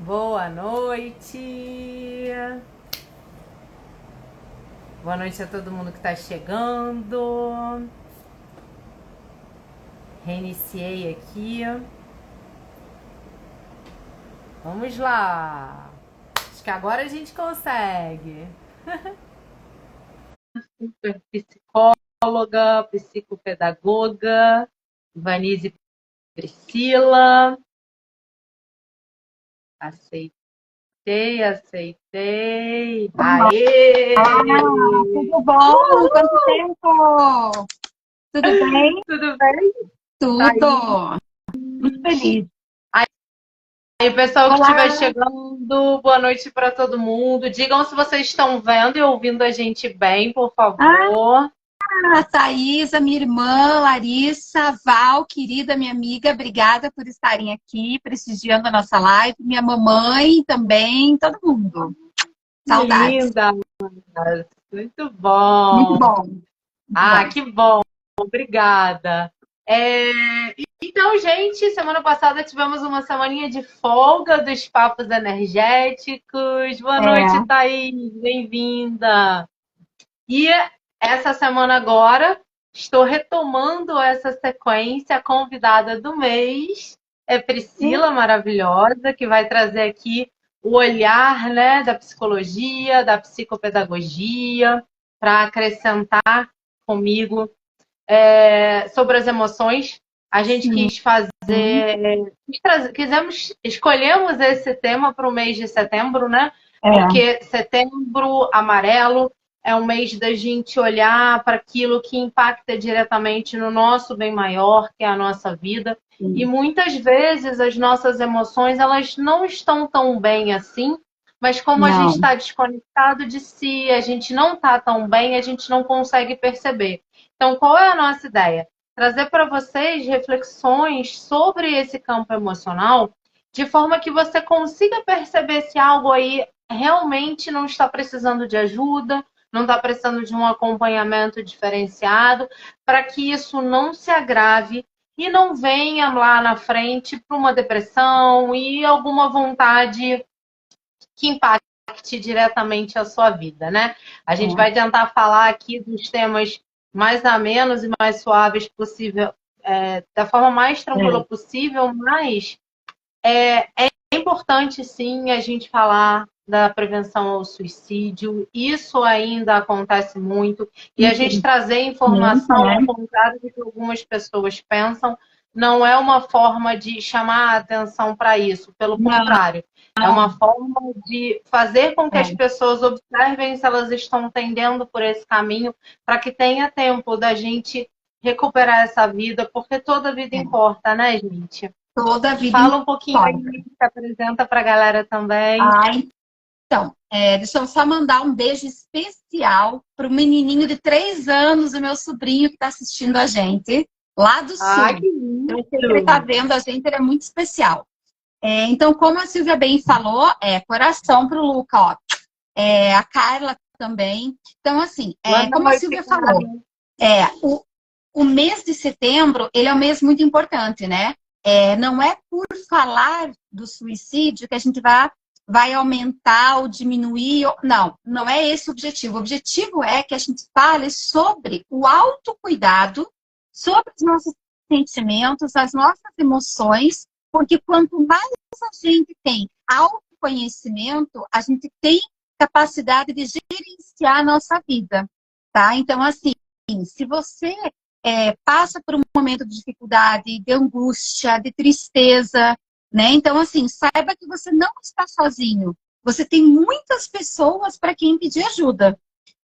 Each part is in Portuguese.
Boa noite. Boa noite a todo mundo que está chegando. Reiniciei aqui. Vamos lá. Acho que agora a gente consegue. Super psicóloga, psicopedagoga, Vanise Priscila. Aceitei. Aê! Tudo bom? Quanto tempo? Tudo bem? Tudo bem? Tá Tudo. Muito feliz. Aí, pessoal que estiver Olá, chegando, boa noite para todo mundo. Digam se vocês estão vendo e ouvindo a gente bem, por favor. a Thaís, a minha irmã, Larissa, Val, querida minha amiga, obrigada por estarem aqui prestigiando a nossa live. Minha mamãe também, todo mundo. Que Saudades. linda! Muito Muito bom. bom. Muito bom. Que bom. Obrigada. Então, gente, semana passada tivemos uma semaninha de folga dos papos energéticos. Boa noite, É. Thaís. Bem-vinda. E essa semana agora, estou retomando essa sequência. A convidada do mês é Priscila, maravilhosa, que vai trazer aqui o olhar, né, da psicologia, da psicopedagogia, para acrescentar comigo sobre as emoções. A gente Sim. quis escolhemos esse tema para o mês de setembro, né? É. Porque setembro amarelo é um mês da gente olhar para aquilo que impacta diretamente no nosso bem maior, que é a nossa vida. E Sim. muitas vezes as nossas emoções, elas não estão tão bem assim, mas como a gente Não. está desconectado de si, a gente não está tão bem, a gente não consegue perceber. Então, qual é a nossa ideia? Trazer para vocês reflexões sobre esse campo emocional, de forma que você consiga perceber se algo aí realmente não está precisando de ajuda, não está precisando de um acompanhamento diferenciado, para que isso não se agrave e não venha lá na frente para uma depressão e alguma vontade que impacte diretamente a sua vida, né? A gente vai tentar falar aqui dos temas mais amenos e mais suaves possível, da forma mais tranquila possível, mas é importante sim a gente falar da prevenção ao suicídio. Isso ainda acontece muito. E a gente trazer informação ao contrário do que algumas pessoas pensam, não é uma forma de chamar a atenção para isso. Pelo Não. contrário, é uma forma de fazer com que as pessoas observem se elas estão tendendo por esse caminho, para que tenha tempo da gente recuperar essa vida, porque toda vida importa, né, gente? Toda a vida Fala um pouquinho aí, importa. se apresenta para a galera também. Então, deixa eu só mandar um beijo especial para o menininho de 3 anos, o meu sobrinho que está assistindo a gente, lá do Sul. Que Eu sei que ele lindo! está vendo a gente, ele é muito especial. Então, como a Silvia bem falou, coração para o Luca, ó. A Carla também. Então, assim, Boa como a noite, Silvia Carla. falou, o mês de setembro, ele é um mês muito importante, né? Não é por falar do suicídio que a gente vai aumentar ou diminuir. Não, não é esse o objetivo. O objetivo é que a gente fale sobre o autocuidado, sobre os nossos sentimentos, as nossas emoções, porque quanto mais a gente tem autoconhecimento, a gente tem capacidade de gerenciar a nossa vida, tá? Então, assim, se você passa por um momento de dificuldade, de angústia, de tristeza, né? Então, assim, saiba que você não está sozinho. Você tem muitas pessoas para quem pedir ajuda.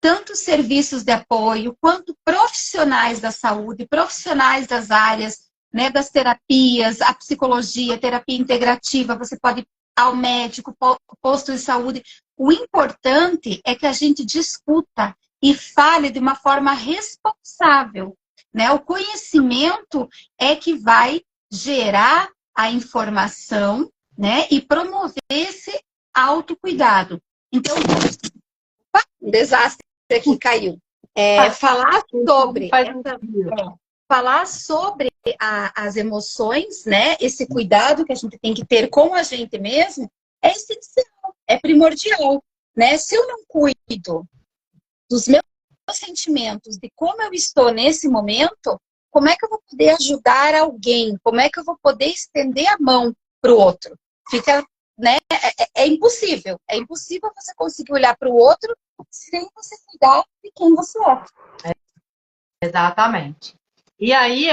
Tanto serviços de apoio, quanto profissionais da saúde, profissionais das áreas, né, das terapias, a psicologia, terapia integrativa, você pode ir ao médico, posto de saúde. O importante é que a gente discuta e fale de uma forma responsável, né? O conhecimento é que vai gerar a informação, né, e promover esse autocuidado. Então, um desastre aqui caiu. Falar sobre as emoções, né? Esse cuidado que a gente tem que ter com a gente mesmo, é essencial, é primordial, né? Se eu não cuido dos meus sentimentos, de como eu estou nesse momento, como é que eu vou poder ajudar alguém? Como é que eu vou poder estender a mão para o outro? Fica, né? É impossível. É impossível você conseguir olhar para o outro sem você cuidar de quem você é. Exatamente. E aí,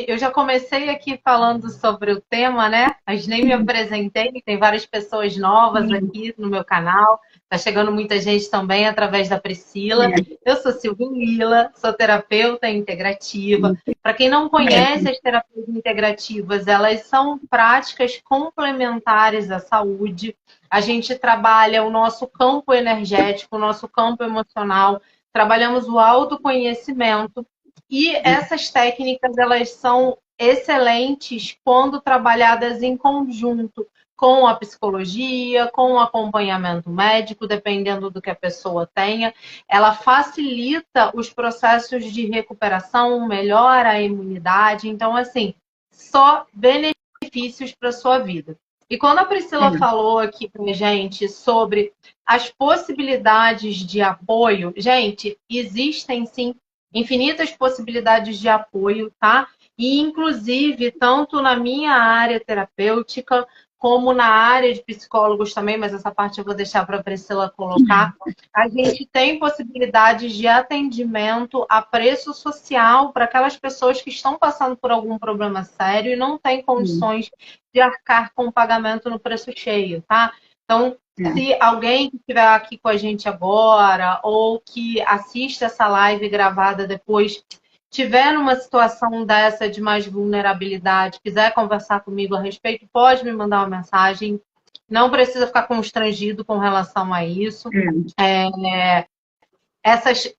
eu já comecei aqui falando sobre o tema, né? Mas nem me apresentei, tem várias pessoas novas aqui no meu canal. Tá chegando muita gente também através da Priscila. Eu sou Silvia, sou terapeuta integrativa. Para quem não conhece as terapias integrativas, elas são práticas complementares à saúde. A gente trabalha o nosso campo energético, o nosso campo emocional, trabalhamos o autoconhecimento. E essas técnicas, elas são excelentes quando trabalhadas em conjunto com a psicologia, com o acompanhamento médico, dependendo do que a pessoa tenha. Ela facilita os processos de recuperação, melhora a imunidade. Então, assim, só benefícios para a sua vida. E quando a Priscila falou aqui para a gente sobre as possibilidades de apoio, gente, existem sim infinitas possibilidades de apoio, tá? E, inclusive, tanto na minha área terapêutica, como na área de psicólogos também, mas essa parte eu vou deixar para a Priscila colocar, a gente tem possibilidades de atendimento a preço social para aquelas pessoas que estão passando por algum problema sério e não têm condições de arcar com o pagamento no preço cheio, tá? Então, se alguém que estiver aqui com a gente agora ou que assiste essa live gravada depois tiver numa situação dessa de mais vulnerabilidade, quiser conversar comigo a respeito, pode me mandar uma mensagem. Não precisa ficar constrangido com relação a isso.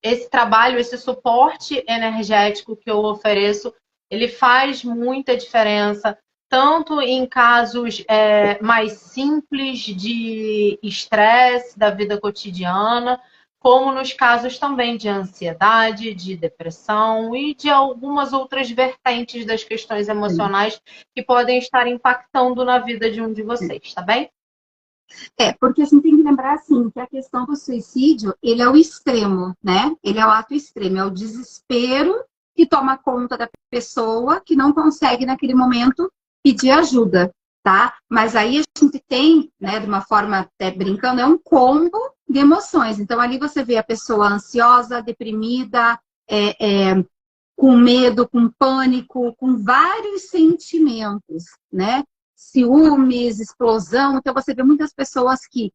Esse trabalho, esse suporte energético que eu ofereço, ele faz muita diferença, tanto em casos mais simples de estresse da vida cotidiana, como nos casos também de ansiedade, de depressão e de algumas outras vertentes das questões emocionais que podem estar impactando na vida de um de vocês, tá bem? Porque a gente tem que lembrar, assim, que a questão do suicídio, ele é o extremo, né? Ele é o ato extremo, é o desespero que toma conta da pessoa que não consegue, naquele momento, pedir ajuda, tá? Mas aí a gente tem, né, de uma forma até brincando, é um combo de emoções. Então, ali você vê a pessoa ansiosa, deprimida, com medo, com pânico, com vários sentimentos, né? Ciúmes, explosão. Então, você vê muitas pessoas que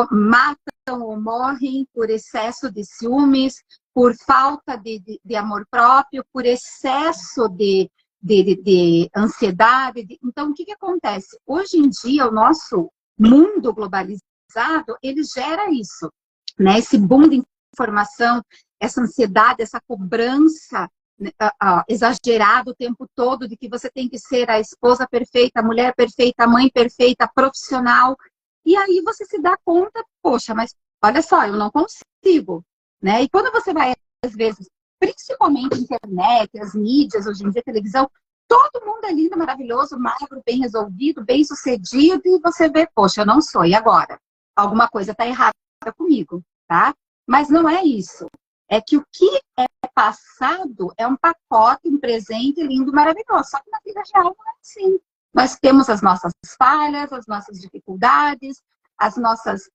matam ou morrem por excesso de ciúmes, por falta de amor próprio, por excesso de ansiedade. Então, o que acontece? Hoje em dia, o nosso mundo globalizado, ele gera isso, né? Esse boom de informação, essa ansiedade, essa cobrança exagerado o tempo todo de que você tem que ser a esposa perfeita, a mulher perfeita, a mãe perfeita, a profissional. E aí você se dá conta, poxa, mas olha só, eu não consigo, né? E quando você vai, às vezes, principalmente internet, as mídias, hoje em dia, televisão, todo mundo é lindo, maravilhoso, magro, bem resolvido, bem sucedido, e você vê, poxa, eu não sou, e agora? Alguma coisa está errada comigo, tá? Mas não é isso. É que o que é passado é um pacote, um presente lindo, maravilhoso. Só que na vida real não é assim. Nós temos as nossas falhas, as nossas dificuldades,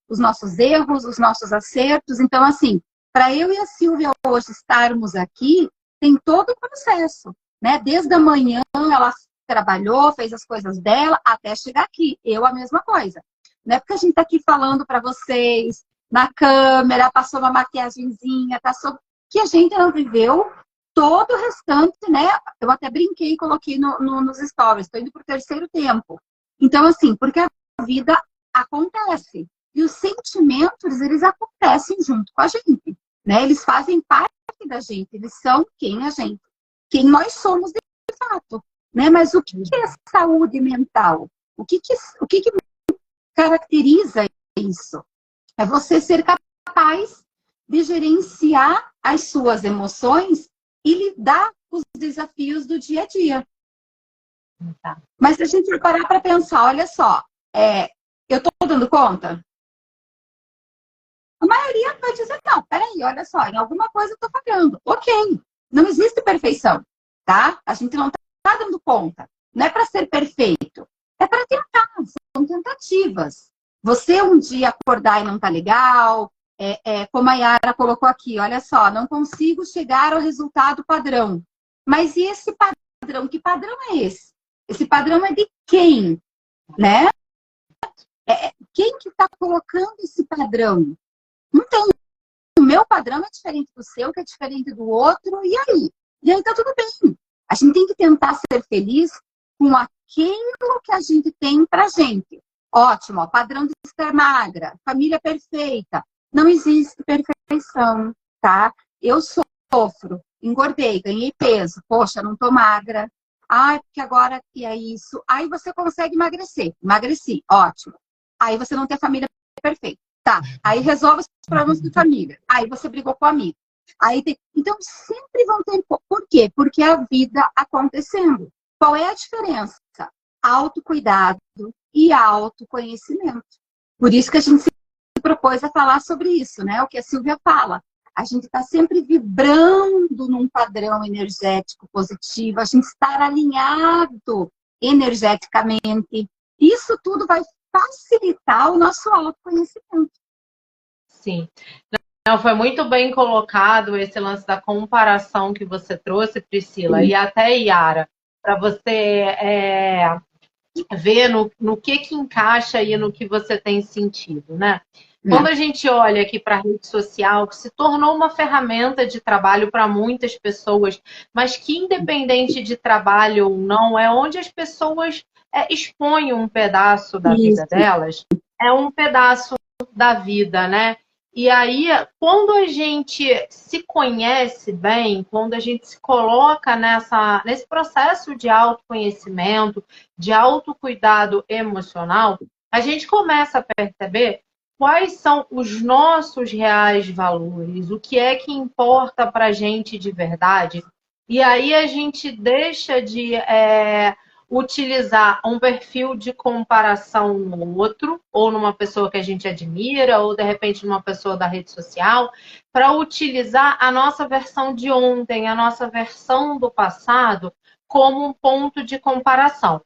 os nossos erros, os nossos acertos. Então, assim, para eu e a Silvia hoje estarmos aqui, tem todo o processo, né? Desde a manhã ela trabalhou, fez as coisas dela, até chegar aqui. Eu a mesma coisa. Não é porque a gente está aqui falando para vocês, na câmera, passou uma maquiagemzinha, passou... que a gente não viveu todo o restante, né? Eu até brinquei e coloquei nos stories. Estou indo para o terceiro tempo. Então, assim, porque a vida acontece. E os sentimentos, eles acontecem junto com a gente, né? Eles fazem parte da gente. Eles são quem nós somos de fato, né? Mas o que é saúde mental? O que caracteriza isso? É você ser capaz de gerenciar as suas emoções e lidar com os desafios do dia a dia. Tá. Mas se a gente parar para pensar, olha só, Eu tô dando conta? A maioria vai dizer, não, peraí, olha só, em alguma coisa eu tô falhando. Ok, não existe perfeição, tá? A gente não tá dando conta. Não é para ser perfeito, é para tentar, são tentativas. Você um dia acordar e não tá legal, como a Yara colocou aqui, olha só, não consigo chegar ao resultado padrão. Mas e esse padrão? Que padrão é esse? Esse padrão é de quem, né? Quem que está colocando esse padrão? Não tem. O meu padrão é diferente do seu, que é diferente do outro, e aí? E aí tá tudo bem. A gente tem que tentar ser feliz com aquilo que a gente tem pra gente. Ótimo, ó, padrão de ser magra, família perfeita. Não existe perfeição, tá? Eu sofro, engordei, ganhei peso. Poxa, não tô magra. Ai, porque agora que é isso. Aí você consegue emagrecer. Emagreci, ótimo. Aí você não tem família perfeita. Tá, aí resolve os problemas de família. Aí você brigou com o amigo. Aí tem... Então, sempre vão ter... Por quê? Porque é a vida acontecendo. Qual é a diferença? Autocuidado e autoconhecimento. Por isso que a gente se propôs a falar sobre isso, né? O que a Silvia fala. A gente está sempre vibrando num padrão energético positivo, a gente estar alinhado energeticamente. Isso tudo vai facilitar o nosso autoconhecimento. Sim. Não, foi muito bem colocado esse lance da comparação que você trouxe, Priscila, e até Yara, para você ver no que encaixa aí no que você tem sentido, né? Quando a gente olha aqui para a rede social, que se tornou uma ferramenta de trabalho para muitas pessoas, mas que independente de trabalho ou não, é onde as pessoas expõem um pedaço da vida delas, é um pedaço da vida, né? E aí, quando a gente se conhece bem, quando a gente se coloca nesse processo de autoconhecimento, de autocuidado emocional, a gente começa a perceber quais são os nossos reais valores, o que é que importa para a gente de verdade. E aí a gente deixa de utilizar um perfil de comparação no outro, ou numa pessoa que a gente admira, ou de repente numa pessoa da rede social, para utilizar a nossa versão de ontem, a nossa versão do passado, como um ponto de comparação.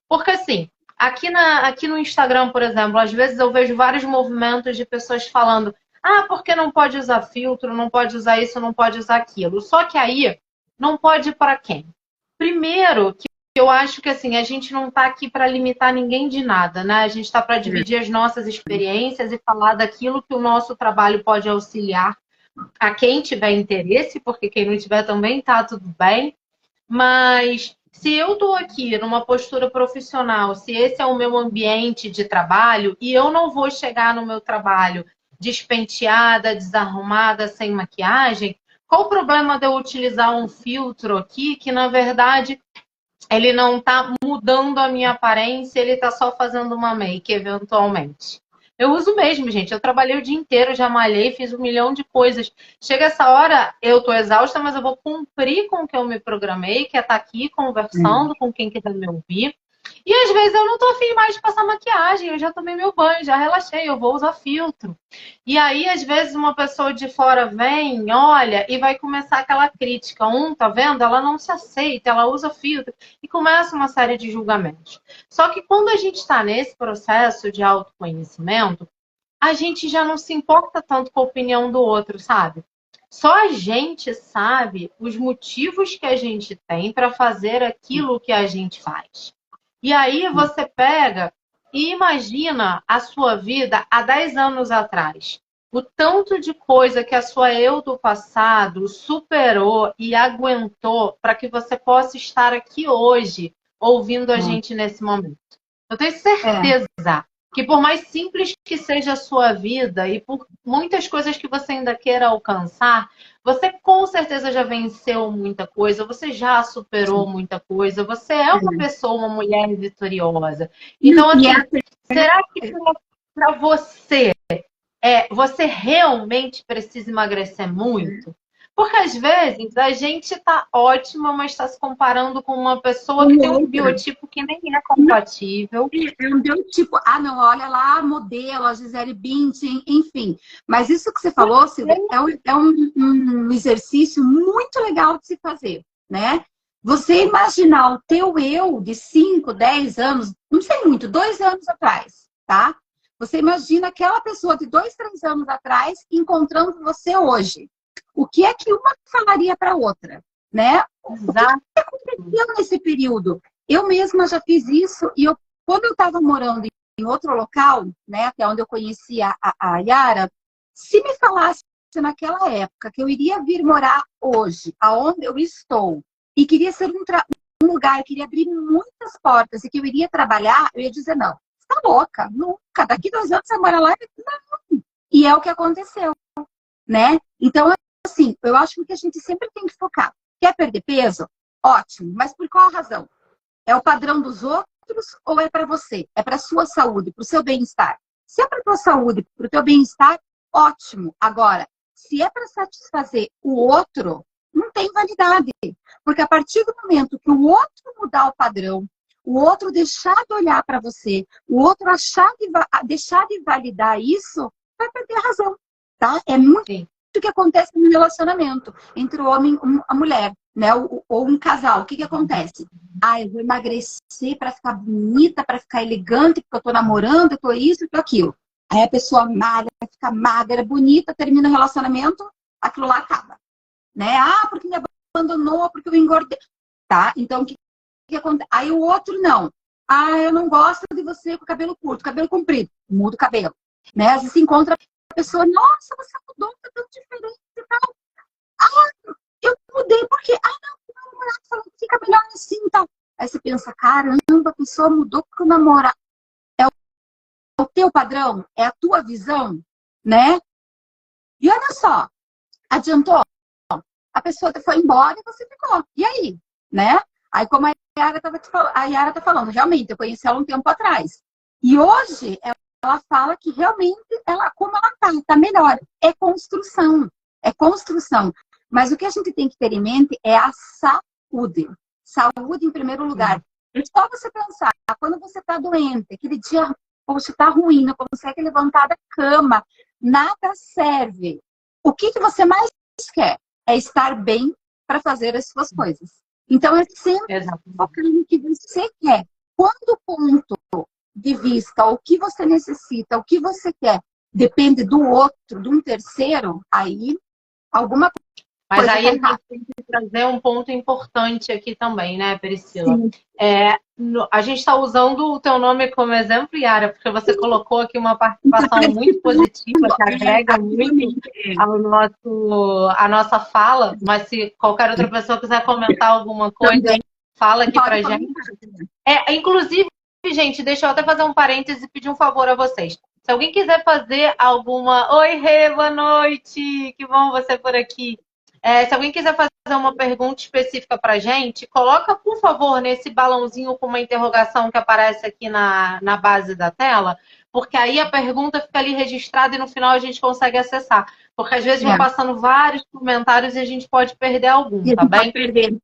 Porque assim, aqui no Instagram, por exemplo, às vezes eu vejo vários movimentos de pessoas falando: ah, porque não pode usar filtro, não pode usar isso, não pode usar aquilo. Só que aí, não pode para quem? Primeiro, que eu acho que assim, a gente não está aqui para limitar ninguém de nada, né? A gente está para dividir as nossas experiências e falar daquilo que o nosso trabalho pode auxiliar a quem tiver interesse, porque quem não tiver também tá tudo bem. Mas se eu estou aqui numa postura profissional, se esse é o meu ambiente de trabalho, e eu não vou chegar no meu trabalho despenteada, desarrumada, sem maquiagem, qual o problema de eu utilizar um filtro aqui que, na verdade, ele não está mudando a minha aparência, ele está só fazendo uma make, eventualmente. Eu uso mesmo, gente. Eu trabalhei o dia inteiro, já malhei, fiz 1 milhão de coisas. Chega essa hora, eu tô exausta, mas eu vou cumprir com o que eu me programei, que é estar aqui conversando com quem quiser me ouvir. E às vezes eu não tô afim mais de passar maquiagem, eu já tomei meu banho, já relaxei, eu vou usar filtro. E aí, às vezes, uma pessoa de fora vem, olha, e vai começar aquela crítica. Tá vendo? Ela não se aceita, ela usa filtro. E começa uma série de julgamentos. Só que quando a gente está nesse processo de autoconhecimento, a gente já não se importa tanto com a opinião do outro, sabe? Só a gente sabe os motivos que a gente tem para fazer aquilo que a gente faz. E aí você pega e imagina a sua vida há 10 anos atrás. O tanto de coisa que a sua eu do passado superou e aguentou para que você possa estar aqui hoje ouvindo a gente nesse momento. Eu tenho certeza que por mais simples que seja a sua vida e por muitas coisas que você ainda queira alcançar, você com certeza já venceu muita coisa, você já superou muita coisa, você é uma pessoa, uma mulher vitoriosa. Então, assim, será que para você, você realmente precisa emagrecer muito? Porque às vezes a gente tá ótima, mas está se comparando com uma pessoa que tem um biotipo que nem é compatível. É um biotipo. Ah, não, olha lá, a modelo, a Gisele Bündchen, enfim. Mas isso que você falou, Silvia, é um exercício muito legal de se fazer, né? Você imaginar o teu eu de 5, 10 anos, não sei muito, 2 anos atrás, tá? Você imagina aquela pessoa de 2, 3 anos atrás encontrando você hoje. O que é que uma falaria para a outra, né? O que aconteceu nesse período? Eu mesma já fiz isso e quando eu estava morando em outro local, né, até onde eu conhecia a Yara, se me falasse naquela época que eu iria vir morar hoje, aonde eu estou, e queria ser um lugar, eu queria abrir muitas portas e que eu iria trabalhar, eu ia dizer, não, você tá louca, nunca, daqui 2 anos você mora lá, não. E é o que aconteceu, né? Então, assim, eu acho que a gente sempre tem que focar. Quer perder peso? Ótimo, mas por qual razão? É o padrão dos outros ou é para você? É para a sua saúde, para o seu bem-estar? Se é para a tua saúde, para o teu bem-estar, ótimo. Agora, se é para satisfazer o outro, não tem validade. Porque a partir do momento que o outro mudar o padrão, o outro deixar de olhar para você, o outro deixar de validar isso, vai perder a razão. Tá? É muito o que acontece no relacionamento entre o homem e a mulher, né? Ou um casal. O que acontece? Ah, eu vou emagrecer para ficar bonita, para ficar elegante, porque eu tô namorando, eu tô isso, eu tô aquilo. Aí a pessoa malha, fica magra, bonita, termina o relacionamento, aquilo lá acaba. Né? Ah, porque me abandonou, porque eu engordei. Tá? Então, o que acontece? Aí o outro não. Ah, eu não gosto de você com cabelo curto, cabelo comprido. Muda o cabelo. Né? Às vezes se encontra a pessoa, nossa, você mudou, tá tão diferente e tal. Ah, eu mudei porque, não, meu namorado falou que fica melhor assim e tal. Aí você pensa, caramba, a pessoa mudou porque o namorado é o teu padrão, é a tua visão, né? E olha só, adiantou? A pessoa foi embora e você ficou. E aí? Né? Aí como a Yara tá falando, realmente, eu conheci ela um tempo atrás. E hoje, ela fala que realmente, como ela tá melhor. É construção. É construção. Mas o que a gente tem que ter em mente é a saúde. Saúde em primeiro lugar. É só você pensar, quando você tá doente, aquele dia, poxa, tá ruim, não consegue levantar da cama, nada serve. O que você mais quer? É estar bem para fazer as suas coisas. Então, é sempre focar no que você quer. Quando o ponto de vista, o que você necessita, o que você quer, depende do outro, de um terceiro, aí alguma coisa. Mas aí a gente tem que trazer um ponto importante aqui também, né, Priscila? A gente está usando o teu nome como exemplo, Yara, porque você colocou aqui uma participação muito positiva, que agrega muito à nossa fala, mas se qualquer outra pessoa quiser comentar alguma coisa, fala aqui pra gente. Inclusive, gente, deixa eu até fazer um parêntese e pedir um favor a vocês. Se alguém quiser fazer alguma... Oi, Rê, boa noite! Que bom você por aqui. Se alguém quiser fazer uma pergunta específica para a gente, coloca, por favor, nesse balãozinho com uma interrogação que aparece aqui na base da tela, porque aí a pergunta fica ali registrada e no final a gente consegue acessar. Porque às vezes vai passando vários comentários e a gente pode perder algum, tá bem?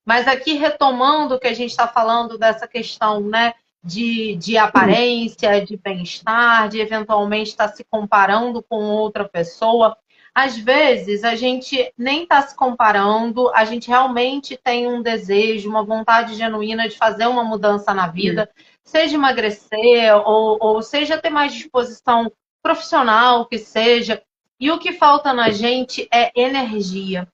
Mas aqui, retomando o que a gente está falando dessa questão, né, de aparência, de bem-estar, de eventualmente estar se comparando com outra pessoa. Às vezes, a gente nem está se comparando, a gente realmente tem um desejo, uma vontade genuína de fazer uma mudança na vida, seja emagrecer ou seja ter mais disposição profissional, que seja. E o que falta na gente é energia.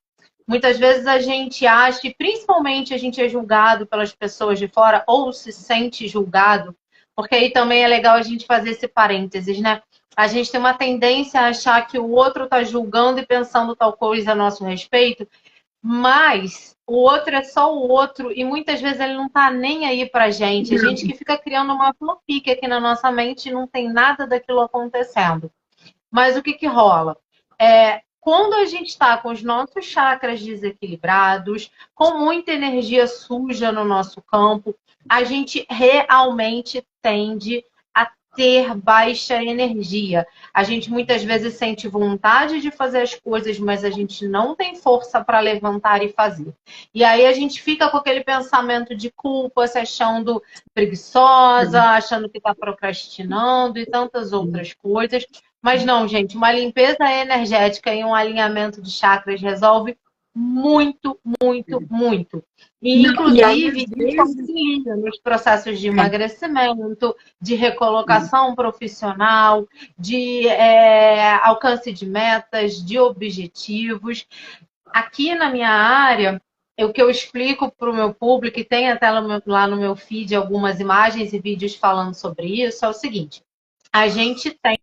Muitas vezes a gente acha, e principalmente a gente é julgado pelas pessoas de fora ou se sente julgado, porque aí também é legal a gente fazer esse parênteses, né? A gente tem uma tendência a achar que o outro está julgando e pensando tal coisa a nosso respeito, mas o outro é só o outro e muitas vezes ele não está nem aí pra gente. A gente que fica criando uma fanfic aqui na nossa mente e não tem nada daquilo acontecendo. Mas o que rola? Quando a gente está com os nossos chakras desequilibrados, com muita energia suja no nosso campo, a gente realmente tende a ter baixa energia. A gente muitas vezes sente vontade de fazer as coisas, mas a gente não tem força para levantar e fazer. E aí a gente fica com aquele pensamento de culpa, se achando preguiçosa, achando que está procrastinando e tantas outras coisas. Mas não, gente, uma limpeza energética e um alinhamento de chakras resolve muito, muito, muito. E, inclusive, isso auxilia nos processos de emagrecimento, de recolocação profissional, de alcance de metas, de objetivos. Aqui na minha área, o que eu explico para o meu público, e tem até lá no meu feed algumas imagens e vídeos falando sobre isso, é o seguinte: a gente tem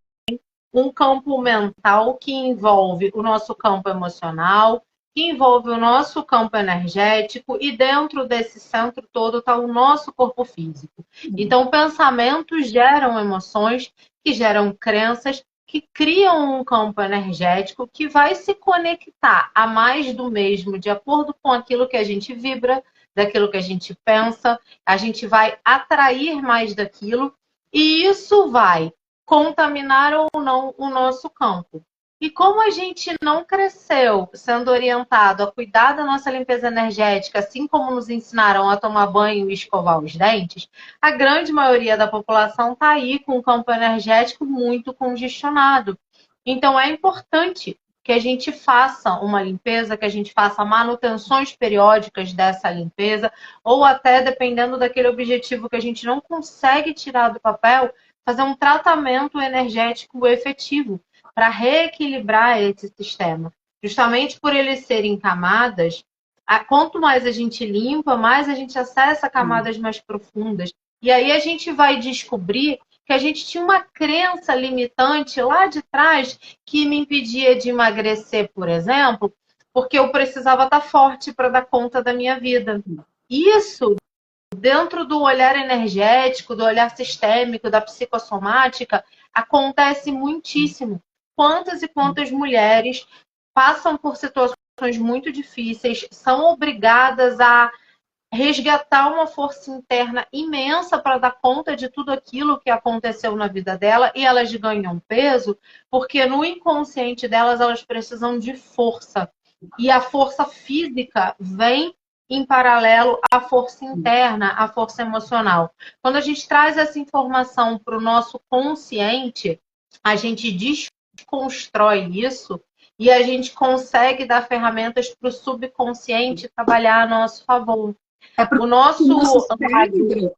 um campo mental que envolve o nosso campo emocional, que envolve o nosso campo energético, e dentro desse centro todo está o nosso corpo físico. Então, pensamentos geram emoções, que geram crenças, que criam um campo energético que vai se conectar a mais do mesmo, de acordo com aquilo que a gente vibra, daquilo que a gente pensa, a gente vai atrair mais daquilo, e isso vai contaminar ou não o nosso campo. E como a gente não cresceu sendo orientado a cuidar da nossa limpeza energética, assim como nos ensinaram a tomar banho e escovar os dentes, a grande maioria da população está aí com o campo energético muito congestionado. Então é importante que a gente faça uma limpeza, que a gente faça manutenções periódicas dessa limpeza, ou até, dependendo daquele objetivo que a gente não consegue tirar do papel, fazer um tratamento energético efetivo para reequilibrar esse sistema. Justamente por eles serem camadas, quanto mais a gente limpa, mais a gente acessa camadas mais profundas. E aí a gente vai descobrir que a gente tinha uma crença limitante lá de trás que me impedia de emagrecer, por exemplo, porque eu precisava estar forte para dar conta da minha vida. Isso, dentro do olhar energético, do olhar sistêmico, da psicossomática, acontece muitíssimo. Quantas e quantas mulheres passam por situações muito difíceis, são obrigadas a resgatar uma força interna imensa para dar conta de tudo aquilo que aconteceu na vida dela, e elas ganham peso porque no inconsciente delas elas precisam de força. E a força física vem em paralelo à força interna, à força emocional. Quando a gente traz essa informação para o nosso consciente, a gente desconstrói isso e a gente consegue dar ferramentas para o subconsciente trabalhar a nosso favor. O nosso cérebro,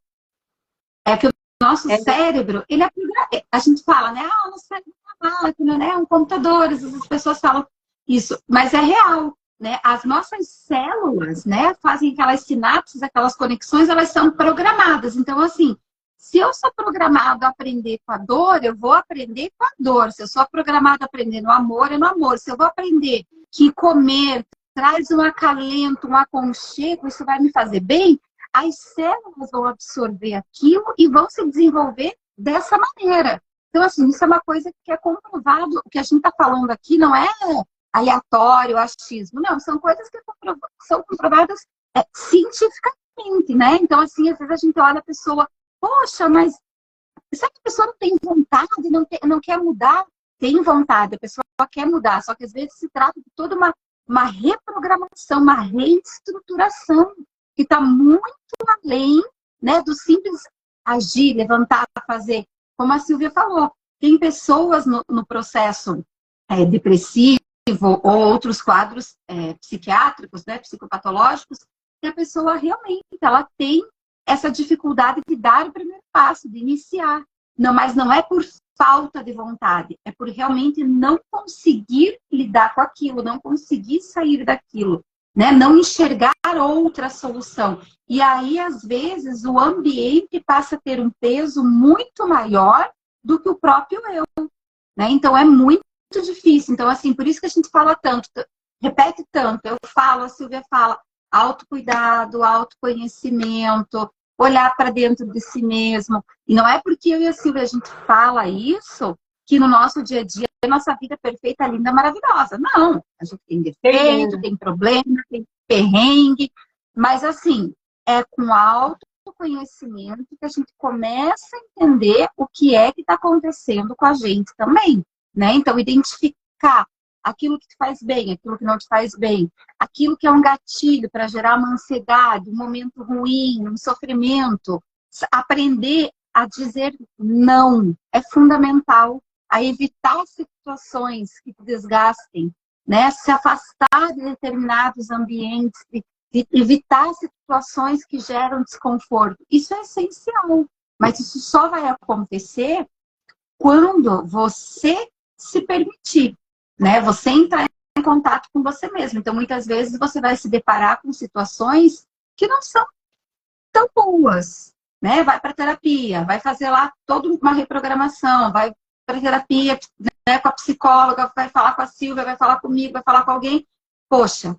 que o nosso cérebro, ele é, a gente fala, né? Ah, o nosso cérebro é uma máquina, né? Um computador, as pessoas falam isso, mas é real, né? As nossas células, né, fazem aquelas sinapses, aquelas conexões, elas são programadas. Então, assim, se eu sou programado a aprender com a dor, eu vou aprender com a dor. Se eu sou programado a aprender no amor, é no amor. Se eu vou aprender que comer traz um acalento, um aconchego, isso vai me fazer bem, as células vão absorver aquilo e vão se desenvolver dessa maneira. Então, assim, isso é uma coisa que é comprovado. O que a gente está falando aqui não é aleatório, achismo. Não, são coisas que são comprovadas cientificamente, né? Então, assim, às vezes a gente olha a pessoa, poxa, mas será que a pessoa não tem vontade, não quer mudar? Tem vontade, a pessoa quer mudar, só que às vezes se trata de toda uma reprogramação, uma reestruturação que está muito além, né, do simples agir, levantar, fazer. Como a Silvia falou, tem pessoas no processo depressivo ou outros quadros psiquiátricos, né, psicopatológicos, que a pessoa realmente ela tem essa dificuldade de dar o primeiro passo, de iniciar. Não, mas não é por falta de vontade, é por realmente não conseguir lidar com aquilo, não conseguir sair daquilo, né? Não enxergar outra solução. E aí, às vezes, o ambiente passa a ter um peso muito maior do que o próprio eu, né? Então, é muito difícil. Então, assim, por isso que a gente fala tanto, repete tanto. Eu falo, a Silvia fala, autocuidado, autoconhecimento, olhar para dentro de si mesmo. E não é porque eu e a Silvia a gente fala isso que no nosso dia a dia a nossa vida é perfeita, linda, maravilhosa. Não, a gente tem defeito, tem problema, tem perrengue, mas assim, é com autoconhecimento que a gente começa a entender o que é que está acontecendo com a gente também, né? Então, identificar aquilo que te faz bem, aquilo que não te faz bem, aquilo que é um gatilho para gerar uma ansiedade, um momento ruim, um sofrimento. Aprender a dizer não é fundamental, a evitar situações que te desgastem, né? Se afastar de determinados ambientes, evitar situações que geram desconforto. Isso é essencial, mas isso só vai acontecer quando você se permitir, né? Você entrar em contato com você mesmo. Então, muitas vezes você vai se deparar com situações que não são tão boas, né? Vai para terapia, vai fazer lá toda uma reprogramação, vai para terapia, né, com a psicóloga, vai falar com a Silvia, vai falar comigo, vai falar com alguém. Poxa,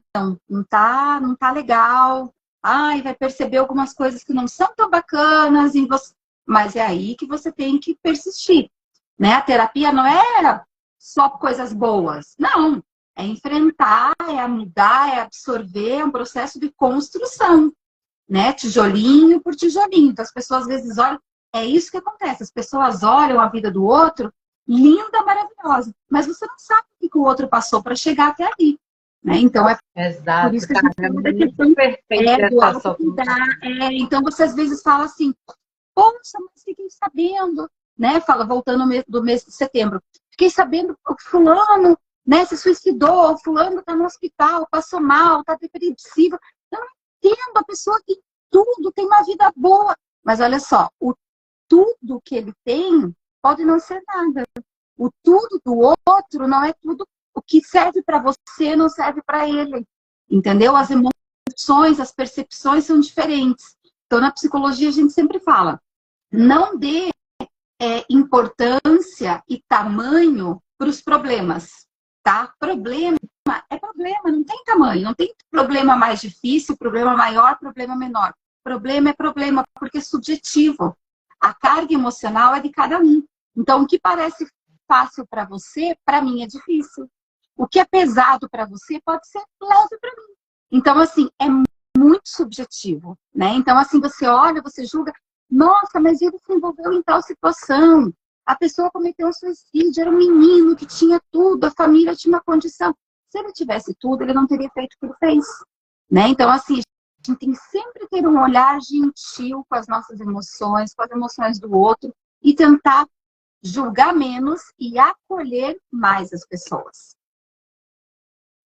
não tá legal. Ai, vai perceber algumas coisas que não são tão bacanas em você. Mas é aí que você tem que persistir, né? A terapia não é só coisas boas. Não, é enfrentar, é mudar, é absorver, é um processo de construção, né? Tijolinho por tijolinho. Então, as pessoas às vezes olham, é isso que acontece. As pessoas olham a vida do outro, linda, maravilhosa, mas você não sabe o que o outro passou para chegar até ali, né? Então, é por Exato, isso que a cara, gente é fala da muito questão perfeita do essa sua autocuidar. Então, você às vezes fala assim, poxa, mas fiquei sabendo, né? Fala, voltando do mês de setembro, fiquei sabendo que o fulano, né, se suicidou, o fulano está no hospital, passou mal, está depressivo. Eu não entendo, a pessoa tem tudo, tem uma vida boa. Mas olha só, o tudo que ele tem pode não ser nada. O tudo do outro não é tudo. O que serve para você não serve para ele. Entendeu? As emoções, as percepções são diferentes. Então, na psicologia, a gente sempre fala, não dê importância e tamanho para os problemas, tá? Problema é problema, não tem tamanho, não tem problema mais difícil, problema maior, problema menor. Problema é problema, porque é subjetivo. A carga emocional é de cada um. Então, o que parece fácil para você, para mim é difícil. O que é pesado para você pode ser leve para mim. Então, assim, é muito subjetivo, né? Então, assim, você olha, você julga, nossa, mas ele se envolveu em tal situação. A pessoa cometeu um suicídio, era um menino que tinha tudo, a família tinha uma condição. Se ele tivesse tudo, ele não teria feito o que ele fez, né? Então, assim, a gente tem que sempre ter um olhar gentil com as nossas emoções, com as emoções do outro e tentar julgar menos e acolher mais as pessoas.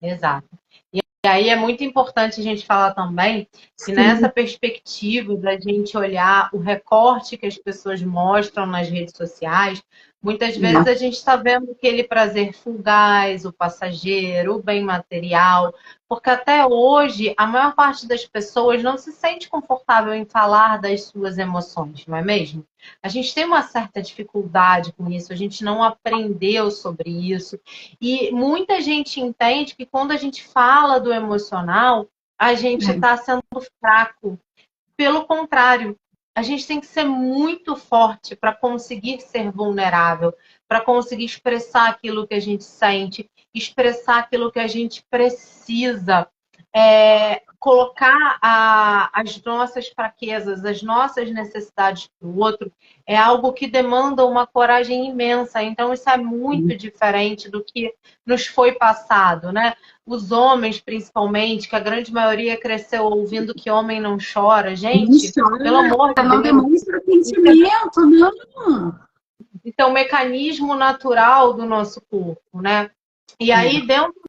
Exato. E aí é muito importante a gente falar também que Sim. nessa perspectiva da gente olhar o recorte que as pessoas mostram nas redes sociais, muitas vezes a gente está vendo aquele prazer fugaz, o passageiro, o bem material, porque até hoje a maior parte das pessoas não se sente confortável em falar das suas emoções, não é mesmo? A gente tem uma certa dificuldade com isso, a gente não aprendeu sobre isso. E muita gente entende que quando a gente fala do emocional, a gente está sendo fraco. Pelo contrário, a gente tem que ser muito forte para conseguir ser vulnerável, para conseguir expressar aquilo que a gente sente, expressar aquilo que a gente precisa. Colocar as nossas fraquezas, as nossas necessidades para o outro é algo que demanda uma coragem imensa. Então, isso é muito diferente do que nos foi passado, né? Os homens, principalmente, que a grande maioria cresceu ouvindo que homem não chora. Gente, não chora, pelo amor de não Deus. demonstra sentimento, não. Então, o mecanismo natural do nosso corpo, né? E aí, dentro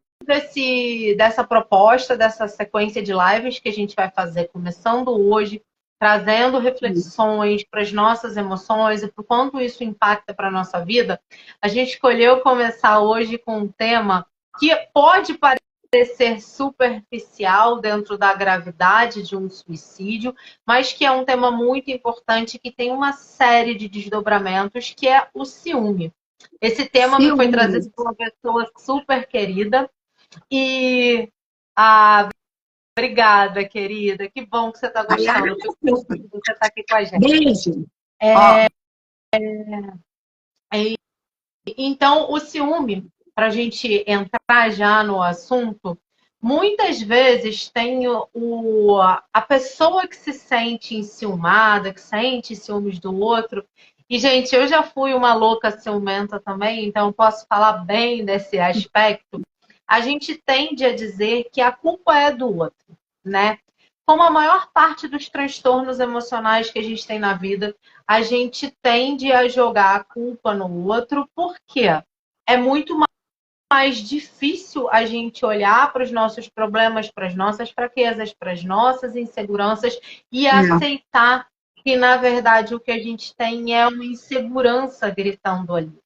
dessa proposta, dessa sequência de lives que a gente vai fazer começando hoje, trazendo reflexões para as nossas emoções e para o quanto isso impacta para a nossa vida, a gente escolheu começar hoje com um tema que pode parecer superficial dentro da gravidade de um suicídio, mas que é um tema muito importante que tem uma série de desdobramentos, que é o ciúme. Esse tema me foi trazido por uma pessoa super querida, e obrigada, querida. Que bom que você está gostando. Fico feliz que você está aqui com a gente. Beijo. Então, o ciúme, para a gente entrar já no assunto, muitas vezes tem a pessoa que se sente enciumada, que sente ciúmes do outro. E, gente, eu já fui uma louca ciumenta também, então eu posso falar bem desse aspecto. A gente tende a dizer que a culpa é do outro, né? Como a maior parte dos transtornos emocionais que a gente tem na vida, a gente tende a jogar a culpa no outro, porque é muito mais difícil a gente olhar para os nossos problemas, para as nossas fraquezas, para as nossas inseguranças e aceitar que, na verdade, o que a gente tem é uma insegurança gritando ali.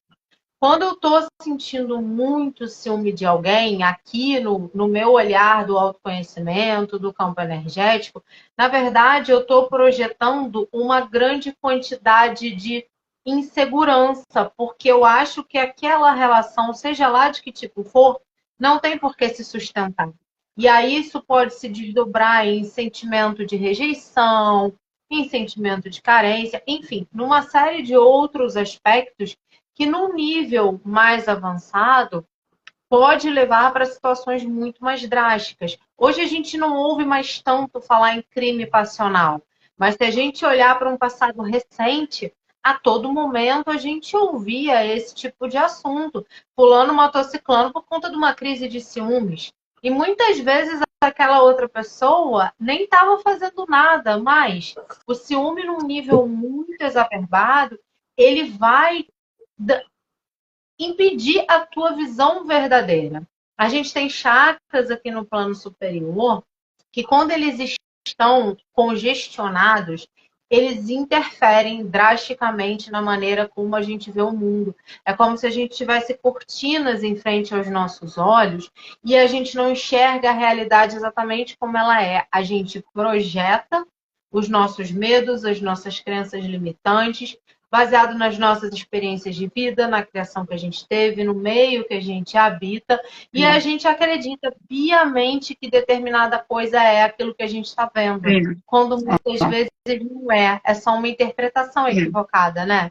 Quando eu estou sentindo muito ciúme de alguém, aqui no meu olhar do autoconhecimento, do campo energético, na verdade, eu estou projetando uma grande quantidade de insegurança, porque eu acho que aquela relação, seja lá de que tipo for, não tem por que se sustentar. E aí isso pode se desdobrar em sentimento de rejeição, em sentimento de carência, enfim, numa série de outros aspectos que num nível mais avançado pode levar para situações muito mais drásticas. Hoje a gente não ouve mais tanto falar em crime passional, mas se a gente olhar para um passado recente, a todo momento a gente ouvia esse tipo de assunto, fulano motociclano por conta de uma crise de ciúmes. E muitas vezes aquela outra pessoa nem estava fazendo nada, mas o ciúme num nível muito exacerbado, ele vai impedir a tua visão verdadeira. A gente tem chakras aqui no plano superior que, quando eles estão congestionados, eles interferem drasticamente na maneira como a gente vê o mundo. É como se a gente tivesse cortinas em frente aos nossos olhos e a gente não enxerga a realidade exatamente como ela é. A gente projeta os nossos medos, as nossas crenças limitantes, baseado nas nossas experiências de vida, na criação que a gente teve, no meio que a gente habita, e a gente acredita piamente que determinada coisa é aquilo que a gente está vendo, quando muitas vezes não é, é só uma interpretação equivocada, né?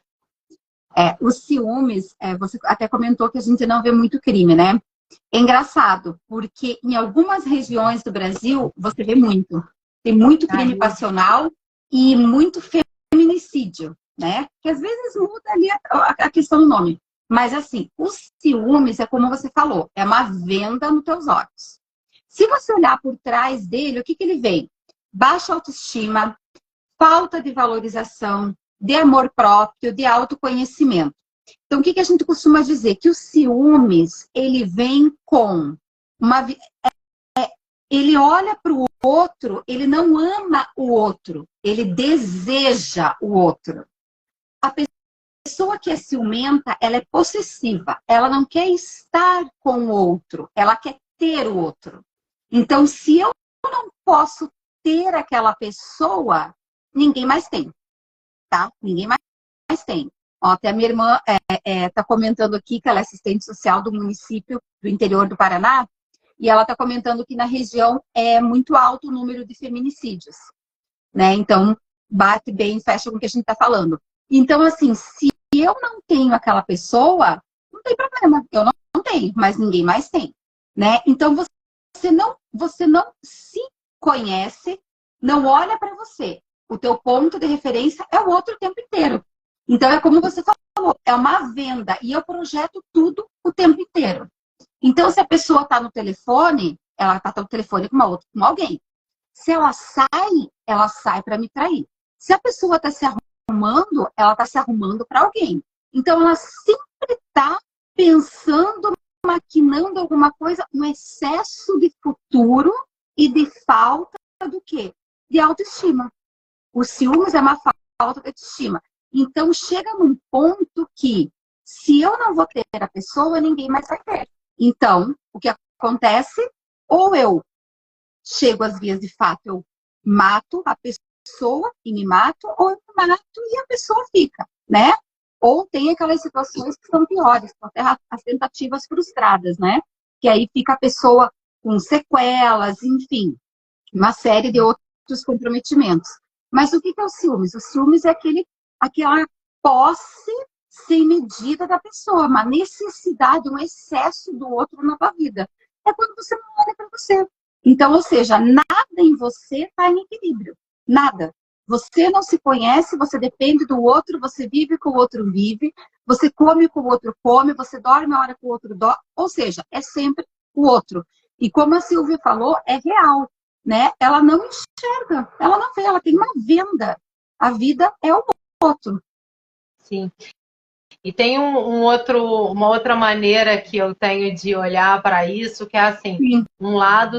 Os ciúmes, você até comentou que a gente não vê muito crime, né? É engraçado, porque em algumas regiões do Brasil você vê muito. Tem muito crime passional e muito feminicídio, né? Que às vezes muda ali a questão do nome. Mas assim, os ciúmes é como você falou, é uma venda nos teus olhos. Se você olhar por trás dele, o que ele vem? Baixa autoestima, falta de valorização, de amor próprio, de autoconhecimento. Então, o que a gente costuma dizer? Que o ciúmes, ele vem com uma... Ele olha para o outro, ele não ama o outro, ele deseja o outro. A pessoa que é ciumenta, ela é possessiva, ela não quer estar com o outro, ela quer ter o outro. Então, se eu não posso ter aquela pessoa, ninguém mais tem, tá? Ninguém mais tem. Ó, até a minha irmã está comentando aqui que ela é assistente social do município do interior do Paraná, e ela está comentando que na região é muito alto o número de feminicídios, né? Então, bate bem, fecha com o que a gente está falando. Então, assim, se eu não tenho aquela pessoa, não tem problema. Eu não tenho, mas ninguém mais tem, né? Então, você não se conhece, não olha para você. O teu ponto de referência é o outro o tempo inteiro. Então, é como você falou, é uma venda. E eu projeto tudo o tempo inteiro. Então, se a pessoa está no telefone, ela está no telefone com alguém. Se ela sai para me trair. Se a pessoa está se arrumando, ela está se arrumando para alguém. Então, ela sempre está pensando, maquinando alguma coisa, um excesso de futuro e de falta do quê? De autoestima. O ciúmes é uma falta de autoestima. Então, chega num ponto que, se eu não vou ter a pessoa, ninguém mais vai ter. Então, o que acontece? Ou eu chego às vias de fato, eu mato a pessoa e me mato, ou eu me mato e a pessoa fica, né? Ou tem aquelas situações que são piores, até as tentativas frustradas, né? Que aí fica a pessoa com sequelas, enfim, uma série de outros comprometimentos. Mas o que é o ciúmes? O ciúmes é aquela posse sem medida da pessoa, uma necessidade, um excesso do outro na tua vida. É quando você não olha para você. Então, ou seja, nada em você está em equilíbrio. Nada. Você não se conhece, você depende do outro, você vive com o outro vive, você come com o outro come, você dorme a hora que o outro dorme. Ou seja, é sempre o outro. E como a Silvia falou, é real, né? Ela não enxerga, ela não vê, ela tem uma venda. A vida é o outro. Sim. E tem uma outra maneira que eu tenho de olhar para isso, que é assim, Sim. um lado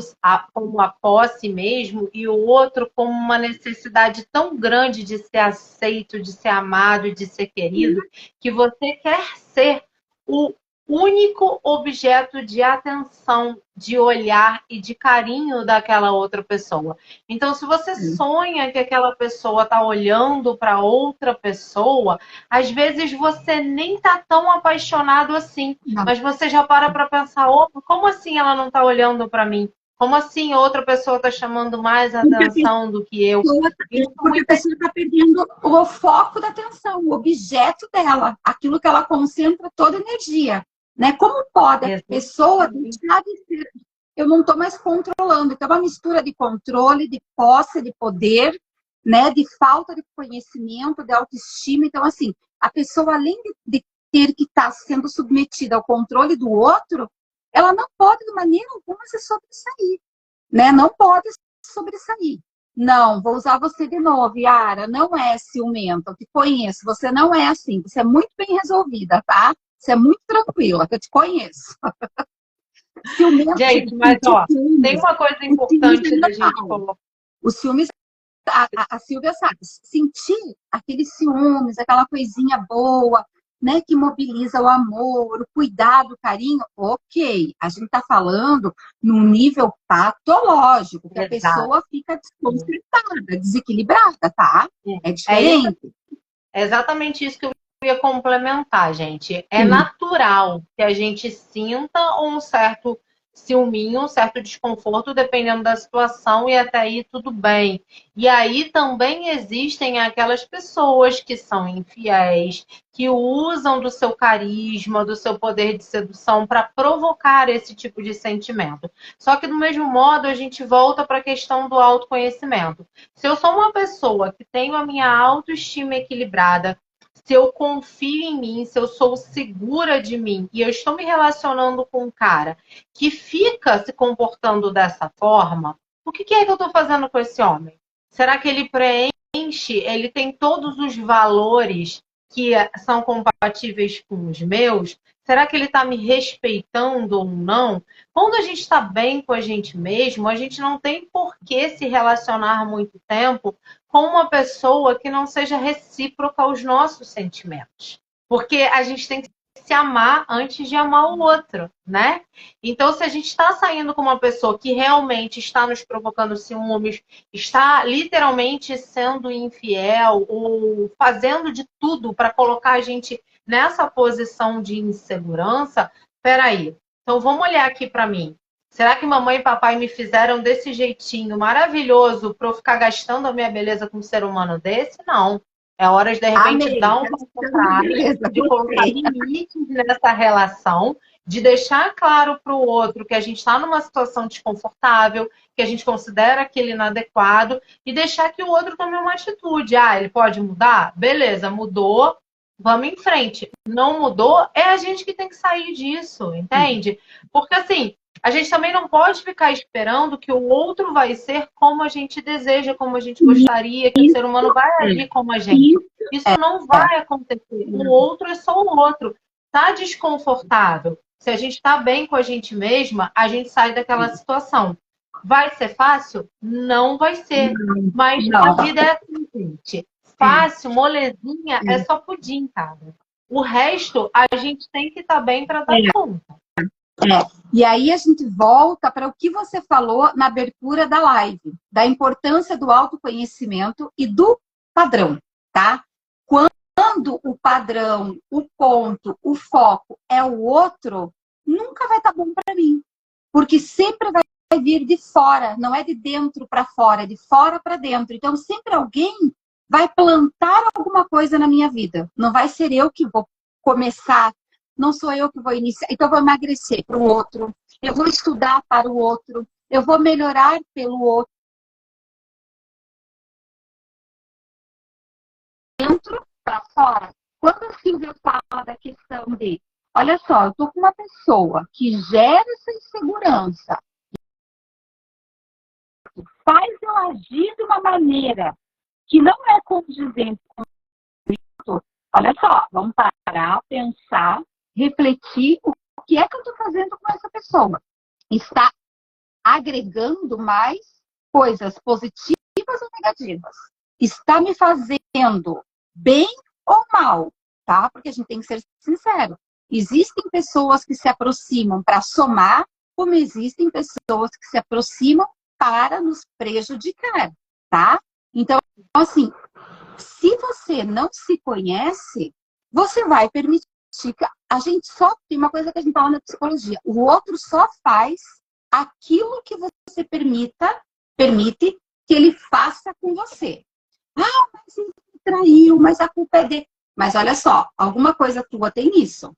como a posse mesmo, e o outro como uma necessidade tão grande de ser aceito, de ser amado, de ser querido, que você quer ser o único objeto de atenção, de olhar e de carinho daquela outra pessoa. Então, se você sonha que aquela pessoa está olhando para outra pessoa, às vezes você nem está tão apaixonado assim, mas você já para pensar, opa, como assim ela não está olhando para mim? Como assim outra pessoa está chamando mais atenção do que eu? Porque a pessoa está perdendo o foco da atenção, o objeto dela, aquilo que ela concentra toda a energia. Né? Como pode a pessoa deixar de ser... Eu não estou mais controlando. Então, é uma mistura de controle, de posse, de poder, né? De falta de conhecimento, de autoestima. Então, assim, a pessoa, além de ter que estar sendo submetida ao controle do outro, ela não pode, de maneira alguma, se sobressair. Né? Não pode sobressair. Não, vou usar você de novo, Yara. Não é ciumenta, eu te conheço. Você não é assim. Você é muito bem resolvida, tá? Você é muito tranquila, que eu te conheço. Gente, mas ó, tem uma coisa importante da gente colocar. Os ciúmes, a Silvia sabe, sentir aqueles ciúmes, aquela coisinha boa, né, que mobiliza o amor, o cuidado, o carinho, ok. A gente tá falando num nível patológico, que a pessoa fica desconcertada, desequilibrada, tá? É diferente. É exatamente isso que eu ia complementar, gente. É natural que a gente sinta um certo ciúminho, um certo desconforto, dependendo da situação, e até aí tudo bem. E aí também existem aquelas pessoas que são infiéis, que usam do seu carisma, do seu poder de sedução para provocar esse tipo de sentimento. Só que do mesmo modo, a gente volta para a questão do autoconhecimento. Se eu sou uma pessoa que tenho a minha autoestima equilibrada, se eu confio em mim, se eu sou segura de mim e eu estou me relacionando com um cara que fica se comportando dessa forma, o que é que eu estou fazendo com esse homem? Será que ele preenche, ele tem todos os valores que são compatíveis com os meus? Será que ele está me respeitando ou não? Quando a gente está bem com a gente mesmo, a gente não tem por que se relacionar muito tempo com uma pessoa que não seja recíproca aos nossos sentimentos. Porque a gente tem que se amar antes de amar o outro, né? Então, se a gente está saindo com uma pessoa que realmente está nos provocando ciúmes, está literalmente sendo infiel ou fazendo de tudo para colocar a gente nessa posição de insegurança, peraí, então vamos olhar aqui para mim. Será que mamãe e papai me fizeram desse jeitinho maravilhoso para eu ficar gastando a minha beleza com um ser humano desse? Não. É hora de repente, dar um passo atrás, de colocar limites nessa relação, de deixar claro para o outro que a gente está numa situação desconfortável, que a gente considera aquele inadequado, e deixar que o outro tome uma atitude. Ah, ele pode mudar? Beleza, mudou, vamos em frente. Não mudou, é a gente que tem que sair disso, entende? Porque assim, a gente também não pode ficar esperando que o outro vai ser como a gente deseja, como a gente gostaria, que o ser humano vai agir como a gente. Isso não vai acontecer. O outro é só o outro. Tá desconfortável. Se a gente está bem com a gente mesma, a gente sai daquela situação. Vai ser fácil? Não vai ser. Mas a vida é assim, gente. Fácil, molezinha, é só pudim, cara. O resto, a gente tem que estar bem para dar conta. E aí a gente volta para o que você falou na abertura da live, da importância do autoconhecimento e do padrão, tá? Quando o padrão, o ponto, o foco é o outro, nunca vai estar bom para mim. Porque sempre vai vir de fora, não é de dentro para fora, é de fora para dentro. Então sempre alguém vai plantar alguma coisa na minha vida. Não vai ser eu que vou começar. Não sou eu que vou iniciar. Então, eu vou emagrecer para o outro. Eu vou estudar para o outro. eu vou melhorar pelo outro. Dentro para fora. Quando a Silvia fala da questão de, olha só, eu estou com uma pessoa que gera essa insegurança, faz eu agir de uma maneira que não é condizente com isso, olha só, vamos parar, pensar, refletir o que é que eu estou fazendo com essa pessoa. Está agregando mais coisas positivas ou negativas? Está me fazendo bem ou mal? Tá? Porque a gente tem que ser sincero. Existem pessoas que se aproximam para somar, como existem pessoas que se aproximam para nos prejudicar, tá? Então, assim, se você não se conhece, você vai permitir que a gente só tem uma coisa que a gente fala na psicologia, o outro só faz aquilo que você permite que ele faça com você. Ah, mas ele traiu, mas a culpa é dele. Mas olha só, alguma coisa tua tem isso.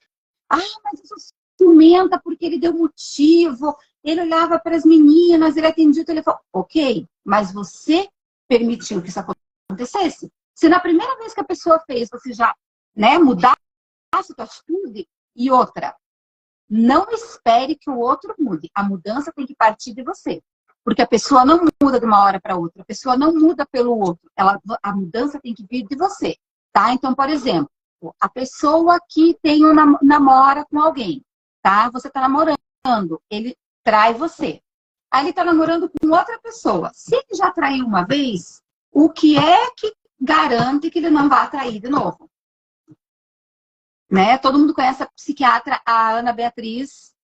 Ah, mas eu sou ciumenta porque ele deu motivo, ele olhava para as meninas, ele atendia o telefone. Ok, mas você permitiu que isso acontecesse? Se na primeira vez que a pessoa fez, você já, né, mudasse a sua atitude, e outra, não espere que o outro mude. A mudança tem que partir de você. Porque a pessoa não muda de uma hora para outra. A pessoa não muda pelo outro. A mudança tem que vir de você. Tá? Então, por exemplo, a pessoa que tem namora com alguém. Tá? Você está namorando. Ele trai você. Aí ele está namorando com outra pessoa. Se ele já traiu uma vez, o que é que garante que ele não vai trair de novo? Né? Todo mundo conhece a psiquiatra, a Ana Beatriz,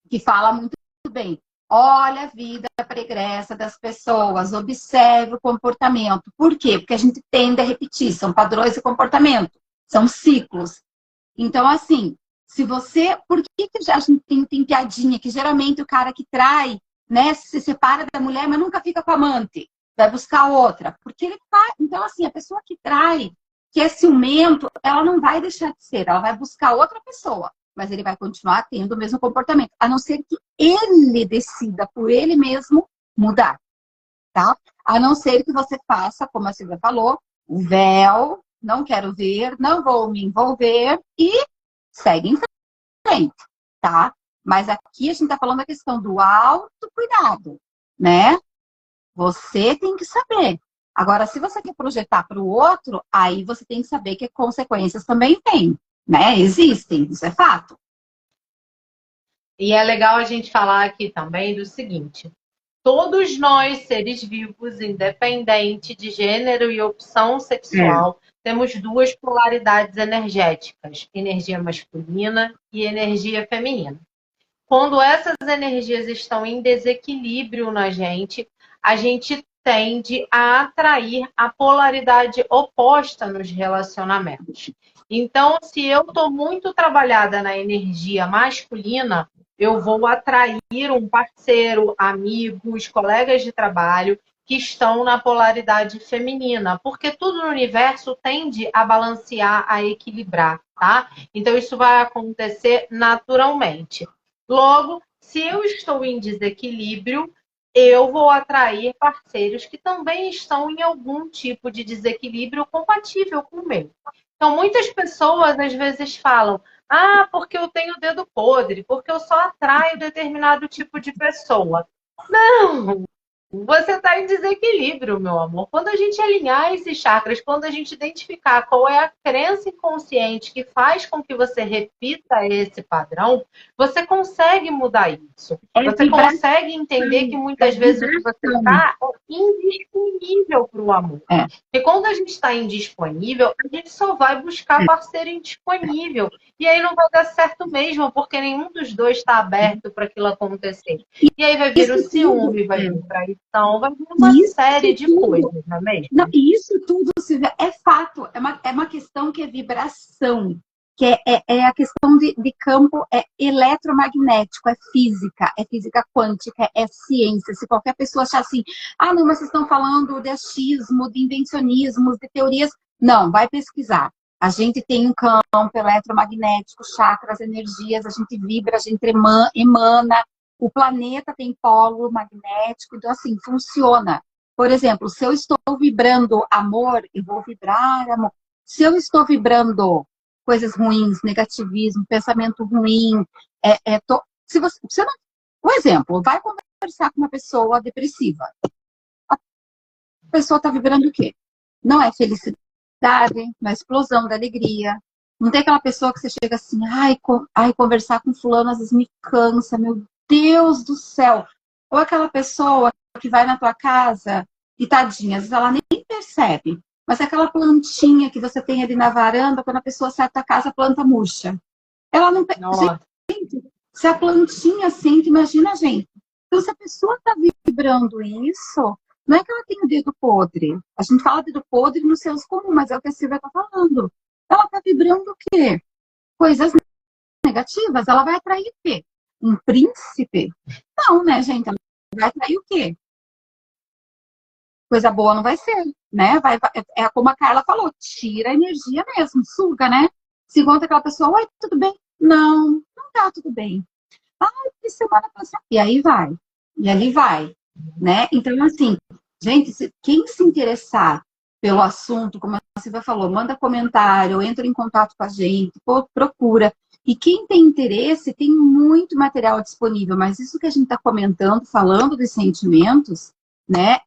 que fala muito bem. Olha a vida pregressa das pessoas, observe o comportamento. Por quê? Porque a gente tende a repetir, são padrões de comportamento, são ciclos. Então, assim, se você... Por que a gente tem piadinha que geralmente o cara que trai, né, se separa da mulher, mas nunca fica com a amante, vai buscar outra? Porque ele faz... Então, assim, a pessoa que trai, que é ciumento, ela não vai deixar de ser, ela vai buscar outra pessoa. Mas ele vai continuar tendo o mesmo comportamento, a não ser que ele decida por ele mesmo mudar, tá? A não ser que você faça, como a Silvia falou, o véu, não quero ver, não vou me envolver e segue em frente, tá? Mas aqui a gente tá falando da questão do autocuidado, né? Você tem que saber. Agora, se você quer projetar para o outro, aí você tem que saber que consequências também tem. Né? Existem, isso é fato. E é legal a gente falar aqui também do seguinte: todos nós, seres vivos, independente de gênero e opção sexual, temos duas polaridades energéticas, energia masculina e energia feminina. Quando essas energias estão em desequilíbrio na gente, a gente tende a atrair a polaridade oposta nos relacionamentos. Então, se eu estou muito trabalhada na energia masculina, eu vou atrair um parceiro, amigos, colegas de trabalho que estão na polaridade feminina, porque tudo no universo tende a balancear, a equilibrar, tá? Então, isso vai acontecer naturalmente. Logo, se eu estou em desequilíbrio, eu vou atrair parceiros que também estão em algum tipo de desequilíbrio compatível com o meu. Então, muitas pessoas às vezes falam: ah, porque eu tenho dedo podre, porque eu só atraio determinado tipo de pessoa. Não! Você está em desequilíbrio, meu amor. Quando a gente alinhar esses chakras, quando a gente identificar qual é a crença inconsciente que faz com que você repita esse padrão, você consegue mudar isso. Você consegue entender que muitas vezes o que você está é indisponível para o amor. E quando a gente está indisponível, a gente só vai buscar parceiro indisponível. E aí não vai dar certo mesmo, porque nenhum dos dois está aberto para aquilo acontecer. E aí vai vir o ciúme, vai vir a traição, vai vir uma série de coisas, não é mesmo? Não, isso tudo, Silvia, é fato. É uma questão que é vibração, que é a questão de campo eletromagnético, é física quântica, é ciência. Se qualquer pessoa achar assim, ah, não, mas vocês estão falando de achismo, de invencionismos, de teorias. Não, vai pesquisar. A gente tem um campo eletromagnético, chakras, energias, a gente vibra, a gente emana. O planeta tem polo magnético, então assim, funciona. Por exemplo, se eu estou vibrando amor, eu vou vibrar amor. Se eu estou vibrando coisas ruins, negativismo, pensamento ruim, se você não, por exemplo, vai conversar com uma pessoa depressiva. A pessoa está vibrando o quê? Não é felicidade, não é explosão da alegria. Não tem aquela pessoa que você chega assim, ai, conversar com fulano às vezes me cansa, meu Deus do céu. Ou aquela pessoa que vai na tua casa e tadinha, às vezes ela nem percebe. Mas aquela plantinha que você tem ali na varanda, quando a pessoa sai da casa, a planta murcha. Ela não Nossa. Gente, se a plantinha sente, imagina, gente. Então, se a pessoa está vibrando isso, não é que ela tem o dedo podre. A gente fala dedo podre no senso comum, mas é o que a Silvia está falando. Ela está vibrando o quê? Coisas negativas. Ela vai atrair o quê? Um príncipe? Não, né, gente? Ela vai atrair o quê? Coisa boa não vai ser, né? É como a Carla falou, tira a energia mesmo, suga, né? Se encontra aquela pessoa, oi, tudo bem? Não, não tá tudo bem. Ai, que semana passada. E aí vai. E ali vai, né? Então, assim, gente, quem se interessar pelo assunto, como a Silvia falou, manda comentário, entra em contato com a gente, procura. E quem tem interesse, tem muito material disponível, mas isso que a gente está comentando, falando dos sentimentos, né?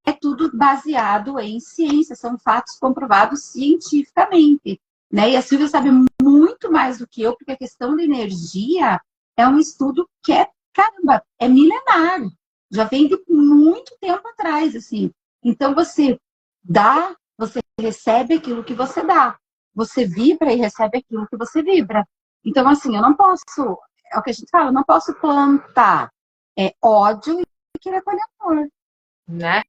É tudo baseado em ciência, são fatos comprovados cientificamente, né? E a Silvia sabe muito mais do que eu, porque a questão da energia é um estudo que caramba, é milenar. Já vem de muito tempo atrás, assim. Então, você dá, você recebe aquilo que você dá. Você vibra e recebe aquilo que você vibra. Então, assim, eu não posso, é o que a gente fala, eu não posso plantar ódio e querer colher amor. Né?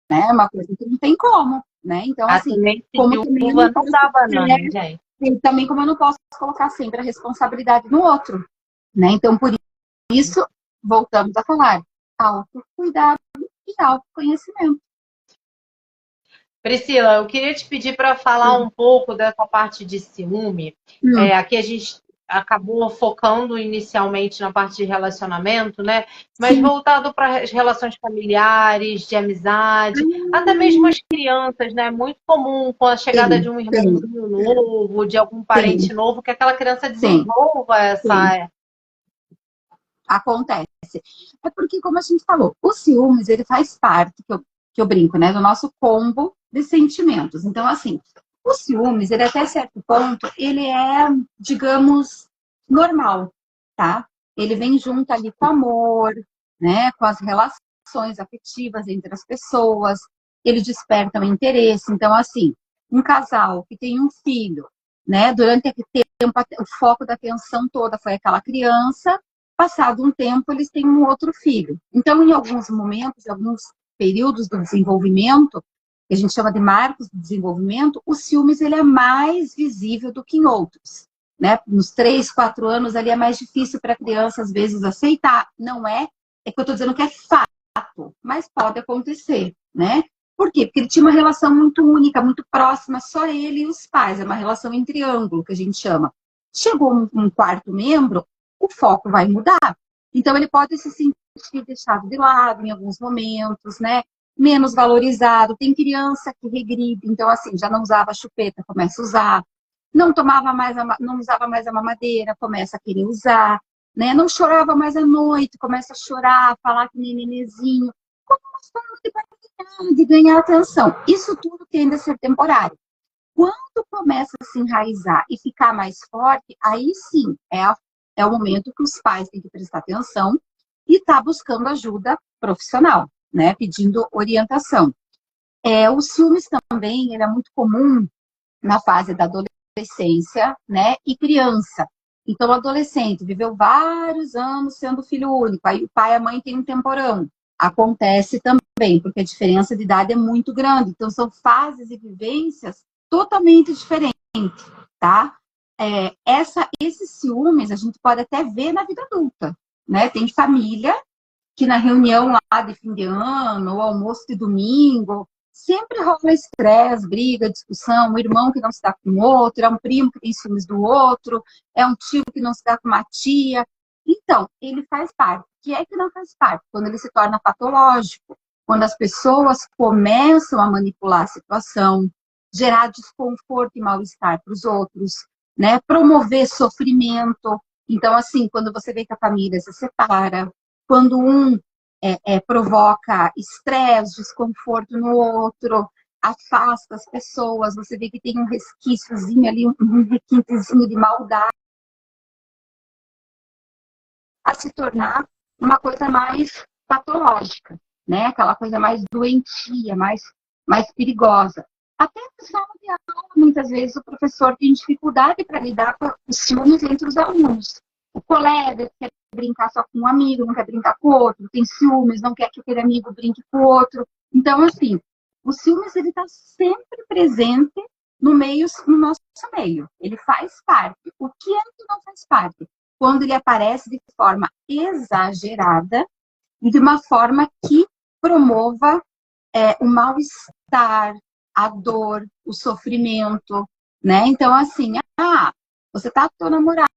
Né? É uma coisa que não tem como, né? Então, assim, como também não dá banana, gente. E também como eu não posso colocar sempre a responsabilidade no outro, né? Então, por isso, voltamos a falar, autocuidado e autoconhecimento. Priscila, eu queria te pedir para falar um pouco dessa parte de ciúme. Aqui a gente acabou focando inicialmente na parte de relacionamento, né? Mas voltado para as relações familiares, de amizade, até mesmo as crianças, né? Muito comum com a chegada de um irmãozinho novo, de algum parente novo, que aquela criança desenvolva essa... Acontece. É porque, como a gente falou, o ciúmes, ele faz parte, que eu brinco, né? Do nosso combo de sentimentos. Então, assim, o ciúmes, ele até certo ponto, ele é, digamos, normal, tá? Ele vem junto ali com o amor, né? Com as relações afetivas entre as pessoas, ele desperta o interesse. Então, assim, um casal que tem um filho, né? Durante aquele tempo, o foco da atenção toda foi aquela criança, passado um tempo, eles têm um outro filho. Então, em alguns momentos, em alguns períodos do desenvolvimento, que a gente chama de marcos de desenvolvimento, o ciúmes ele é mais visível do que em outros. Né? Nos 3, 4 anos, ali é mais difícil para a criança, às vezes, aceitar. Não é que eu estou dizendo que é fato, mas pode acontecer. Né? Por quê? Porque ele tinha uma relação muito única, muito próxima, só ele e os pais. É uma relação em triângulo, que a gente chama. Chegou um quarto membro, o foco vai mudar. Então, ele pode se sentir deixado de lado em alguns momentos, né? Menos valorizado. Tem criança que regride, então, assim, já não usava chupeta, começa a usar. Não tomava mais, não usava mais a mamadeira, começa a querer usar. Né? Não chorava mais à noite, começa a chorar, falar que nem nenezinho. Como uma forma de ganhar atenção. Isso tudo tende a ser temporário. Quando começa a se enraizar e ficar mais forte, aí sim, é o momento que os pais têm que prestar atenção e tá buscando ajuda profissional, né? Pedindo orientação. O ciúmes também, ele é muito comum na fase da adolescência, né? E criança. Então, o adolescente viveu vários anos sendo filho único, aí o pai e a mãe têm um temporão. Acontece também, porque a diferença de idade é muito grande. Então, são fases e vivências totalmente diferentes, tá? Esses ciúmes a gente pode até ver na vida adulta, né? Tem família que na reunião lá de fim de ano, ou almoço de domingo, sempre rola estresse, briga, discussão, um irmão que não se dá com o outro, é um primo que tem ciúmes do outro, é um tio que não se dá com uma tia. Então, ele faz parte. O que é que não faz parte? Quando ele se torna patológico, quando as pessoas começam a manipular a situação, gerar desconforto e mal-estar para os outros, né? Promover sofrimento. Então, assim, quando você vê que a família se separa, quando um provoca estresse, desconforto no outro, afasta as pessoas, você vê que tem um resquíciozinho ali, um requintezinho de maldade, a se tornar uma coisa mais patológica, né? Aquela coisa mais doentia, mais perigosa. Até na sala de aula, muitas vezes, o professor tem dificuldade para lidar com os ciúmes entre os alunos. O colega quer brincar só com um amigo, não quer brincar com o outro, tem ciúmes, não quer que aquele amigo brinque com o outro. Então, assim, o ciúmes está sempre presente no nosso meio. Ele faz parte. O que é que não faz parte? Quando ele aparece de forma exagerada e de uma forma que promova o mal-estar, a dor, o sofrimento, né? Então, assim, você tá com teu namorado,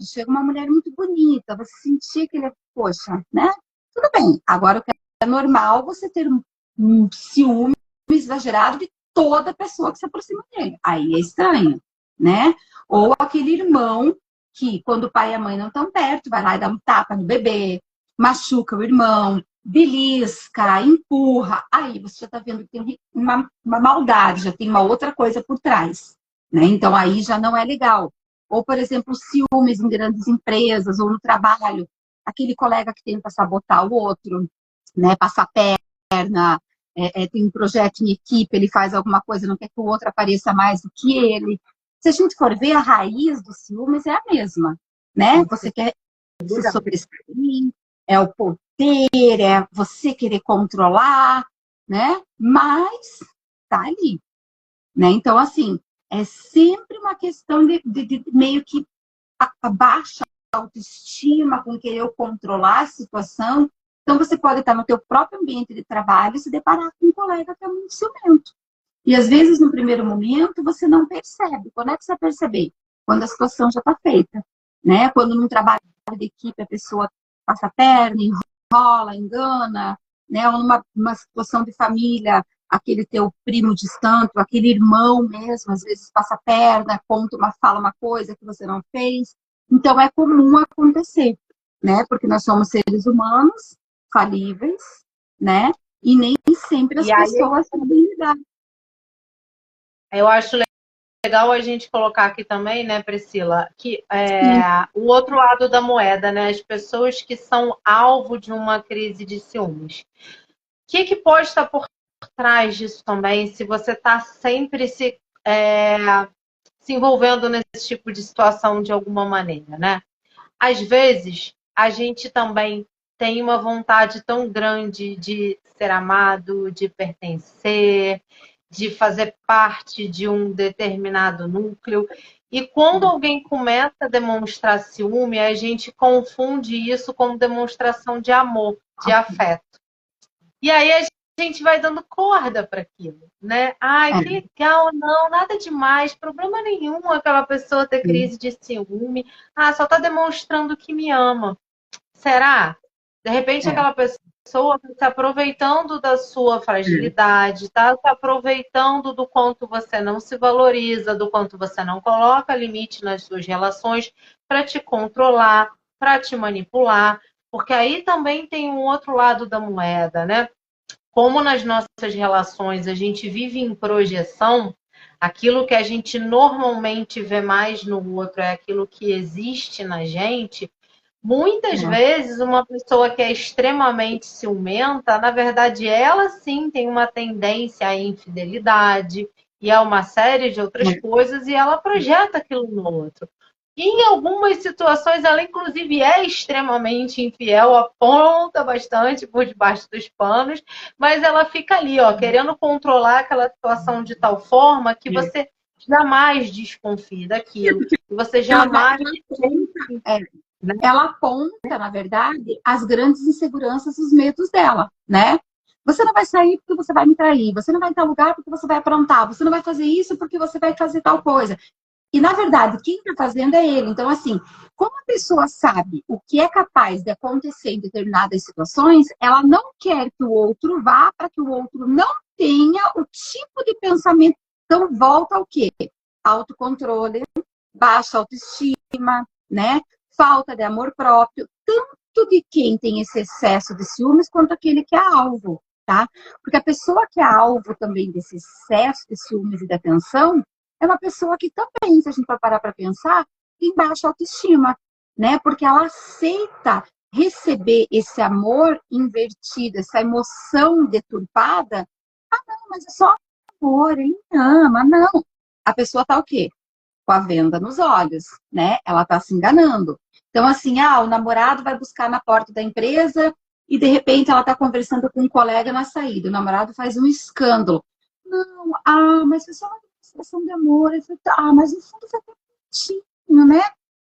chega uma mulher muito bonita, você sentia que ele é, poxa, né? Tudo bem. Agora, o que é normal, você ter um ciúme exagerado de toda pessoa que se aproxima dele. Aí é estranho, né? Ou aquele irmão que, quando o pai e a mãe não estão perto, vai lá e dá um tapa no bebê, machuca o irmão, belisca, empurra. Aí você já está vendo que tem uma maldade, já tem uma outra coisa por trás, né? Então aí já não é legal. Ou, por exemplo, ciúmes em grandes empresas ou no trabalho, aquele colega que tenta sabotar o outro, né? Passar perna, tem um projeto em equipe, ele faz alguma coisa, não quer que o outro apareça mais do que ele. Se a gente for ver, a raiz dos ciúmes é a mesma, né? Você quer se sobressair, é o poder, é você querer controlar, né? Mas tá ali, né? Então, assim, é sempre uma questão de meio que abaixa a autoestima com querer controlar a situação. Então, você pode estar no teu próprio ambiente de trabalho e se deparar com um colega que é muito ciumento. E, às vezes, no primeiro momento, você não percebe. Quando é que você vai perceber? Quando a situação já está feita, né? Quando num trabalho de equipe a pessoa passa a perna, enrola, engana, né? Ou numa situação de família, aquele teu primo distante, aquele irmão mesmo, às vezes passa a perna, fala uma coisa que você não fez. Então, é comum acontecer, né? Porque nós somos seres humanos, falíveis, né? E nem sempre as pessoas sabem lidar. Eu acho legal a gente colocar aqui também, né, Priscila, que o outro lado da moeda, né? As pessoas que são alvo de uma crise de ciúmes. O que pode estar por trás disso também, se você está sempre se envolvendo nesse tipo de situação de alguma maneira, né? Às vezes, a gente também tem uma vontade tão grande de ser amado, de pertencer, de fazer parte de um determinado núcleo. E quando alguém começa a demonstrar ciúme, a gente confunde isso com demonstração de amor, de afeto. E aí a gente vai dando corda para aquilo, né? Ai, que legal, não, nada demais, problema nenhum aquela pessoa ter crise de ciúme. Só está demonstrando que me ama. Será? De repente aquela pessoa está se aproveitando da sua fragilidade, está se aproveitando do quanto você não se valoriza, do quanto você não coloca limite nas suas relações para te controlar, para te manipular, porque aí também tem um outro lado da moeda, né? Como nas nossas relações a gente vive em projeção, aquilo que a gente normalmente vê mais no outro é aquilo que existe na gente. Muitas vezes, uma pessoa que é extremamente ciumenta, na verdade, ela sim tem uma tendência à infidelidade e a uma série de outras coisas, e ela projeta aquilo no outro. E em algumas situações, ela inclusive é extremamente infiel, aponta bastante por debaixo dos panos, mas ela fica ali, ó, querendo controlar aquela situação de tal forma que você jamais desconfie daquilo. E você jamais... Ela aponta, na verdade, as grandes inseguranças, os medos dela, né? Você não vai sair porque você vai me trair, você não vai em tal lugar porque você vai aprontar, você não vai fazer isso porque você vai fazer tal coisa. E, na verdade, quem está fazendo é ele. Então, assim, como a pessoa sabe o que é capaz de acontecer em determinadas situações, ela não quer que o outro vá para que o outro não tenha o tipo de pensamento. Então, volta ao quê? Autocontrole, baixa autoestima, né? Falta de amor próprio, tanto de quem tem esse excesso de ciúmes quanto aquele que é alvo, tá? Porque a pessoa que é alvo também desse excesso de ciúmes e de atenção é uma pessoa que também, se a gente for parar para pensar, tem baixa autoestima, né? Porque ela aceita receber esse amor invertido, essa emoção deturpada. Ah, não, mas é só amor, ele me ama. Não. A pessoa tá o quê? Com a venda nos olhos, né? Ela tá se enganando. Então, assim, o namorado vai buscar na porta da empresa e, de repente, ela tá conversando com um colega na saída. O namorado faz um escândalo. Não, mas foi só uma demonstração de amor. Mas no fundo foi pertinho, né?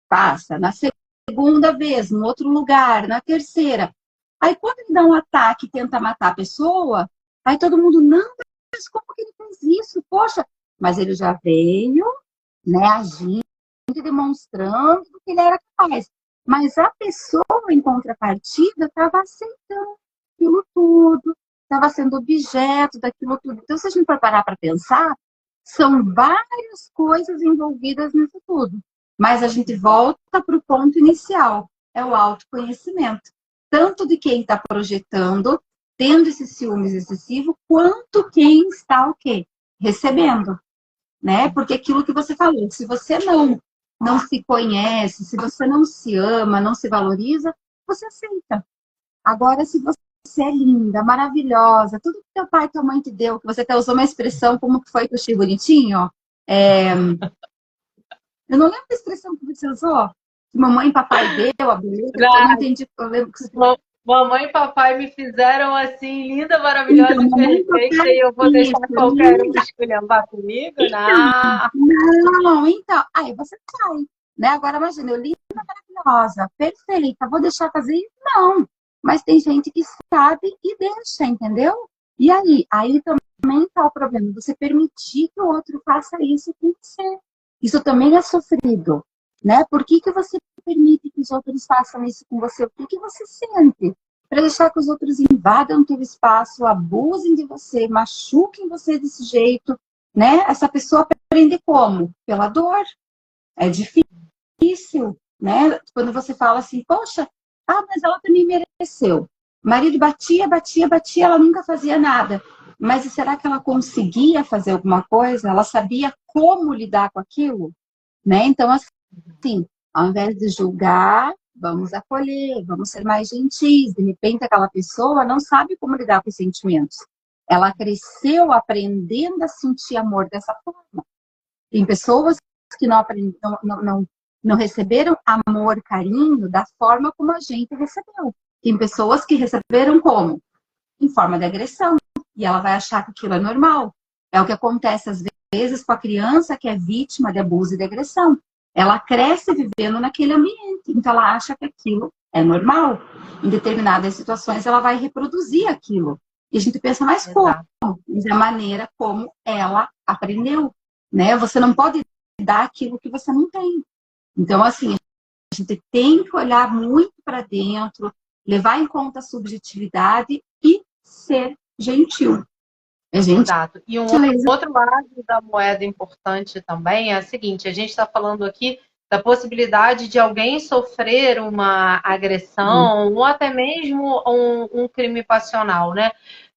Passa. Na segunda vez, em outro lugar, na terceira. Aí, quando ele dá um ataque e tenta matar a pessoa, aí todo mundo, não, mas como que ele fez isso? Poxa, mas ele já veio, né, agindo, demonstrando que ele era capaz. Mas a pessoa, em contrapartida, estava aceitando aquilo tudo, estava sendo objeto daquilo tudo. Então, se a gente for parar para pensar, são várias coisas envolvidas nisso tudo. Mas a gente volta para o ponto inicial, é o autoconhecimento. Tanto de quem está projetando, tendo esse ciúmes excessivo, quanto quem está o quê? Recebendo, né? Porque aquilo que você falou, se você não se conhece, se você não se ama, não se valoriza, você aceita. Agora, se você é linda, maravilhosa, tudo que teu pai e tua mãe te deu, que você até usou uma expressão, como que foi que eu achei bonitinho, ó, eu não lembro da expressão que você usou, que mamãe e papai deu, a beleza, eu não entendi, eu lembro que você... Mamãe e papai me fizeram assim, linda, maravilhosa Então, e mamãe e perfeita, papai, e eu vou deixar isso, qualquer um linda. esculhambar comigo? Então, Não. não, então, aí você sai, né? Agora imagina, eu linda, maravilhosa, perfeita, vou deixar fazer isso? Não. Mas tem gente que sabe e deixa, entendeu? E aí? Aí também está o problema, você permitir que o outro faça isso com você. Isso também é sofrido, né? Por que que você permite que os outros façam isso com você? O que que você sente? Para deixar que os outros invadam o teu espaço, abusem de você, machuquem você desse jeito, né? Essa pessoa aprende como? Pela dor. É difícil, né? Quando você fala assim, poxa, mas ela também mereceu. O marido batia, batia, batia, ela nunca fazia nada. Mas será que ela conseguia fazer alguma coisa? Ela sabia como lidar com aquilo? Né? Então, assim, ao invés de julgar, vamos acolher, vamos ser mais gentis. De repente, aquela pessoa não sabe como lidar com os sentimentos. Ela cresceu aprendendo a sentir amor dessa forma. Tem pessoas que não receberam amor, carinho da forma como a gente recebeu. Tem pessoas que receberam como? Em forma de agressão. E ela vai achar que aquilo é normal. É o que acontece às vezes com a criança que é vítima de abuso e de agressão. Ela cresce vivendo naquele ambiente, então ela acha que aquilo é normal. Em determinadas situações ela vai reproduzir aquilo. E a gente pensa, mas como? Mas é a maneira como ela aprendeu, né? Você não pode dar aquilo que você não tem. Então, assim, a gente tem que olhar muito para dentro, levar em conta a subjetividade e ser gentil. É gentil. Exato. E um outro lado da moeda importante também é o seguinte: a gente está falando aqui da possibilidade de alguém sofrer uma agressão ou até mesmo um crime passional, né?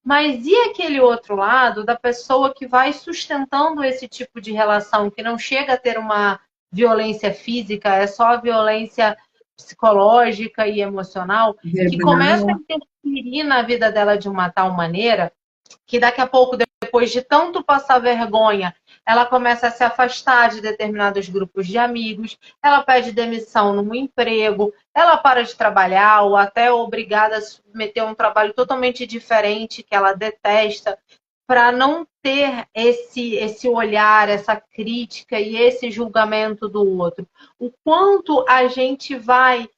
Mas e aquele outro lado da pessoa que vai sustentando esse tipo de relação, que não chega a ter uma violência física, é só a violência psicológica e emocional, que começa a interferir na vida dela de uma tal maneira que daqui a pouco, depois de tanto passar vergonha, ela começa a se afastar de determinados grupos de amigos, ela pede demissão no emprego, ela para de trabalhar ou até é obrigada a submeter a um trabalho totalmente diferente que ela detesta, para não ter esse olhar, essa crítica e esse julgamento do outro. O quanto a gente vai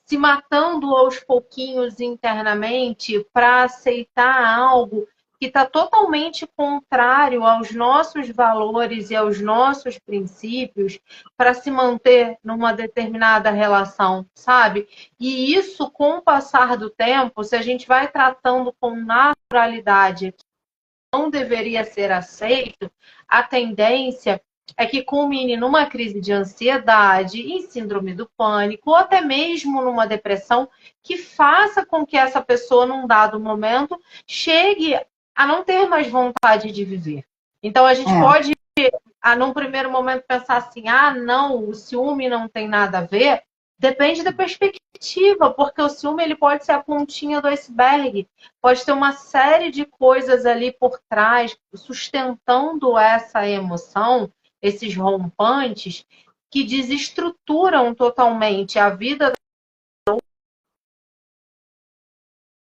se matando aos pouquinhos internamente para aceitar algo que está totalmente contrário aos nossos valores e aos nossos princípios para se manter numa determinada relação, sabe? E isso, com o passar do tempo, se a gente vai tratando com naturalidade, não deveria ser aceito, a tendência é que culmine numa crise de ansiedade, em síndrome do pânico, ou até mesmo numa depressão, que faça com que essa pessoa, num dado momento, chegue a não ter mais vontade de viver. Então, a gente pode, num primeiro momento, pensar assim, não, o ciúme não tem nada a ver. Depende da perspectiva, porque o ciúme ele pode ser a pontinha do iceberg, pode ter uma série de coisas ali por trás, sustentando essa emoção, esses rompantes, que desestruturam totalmente a vida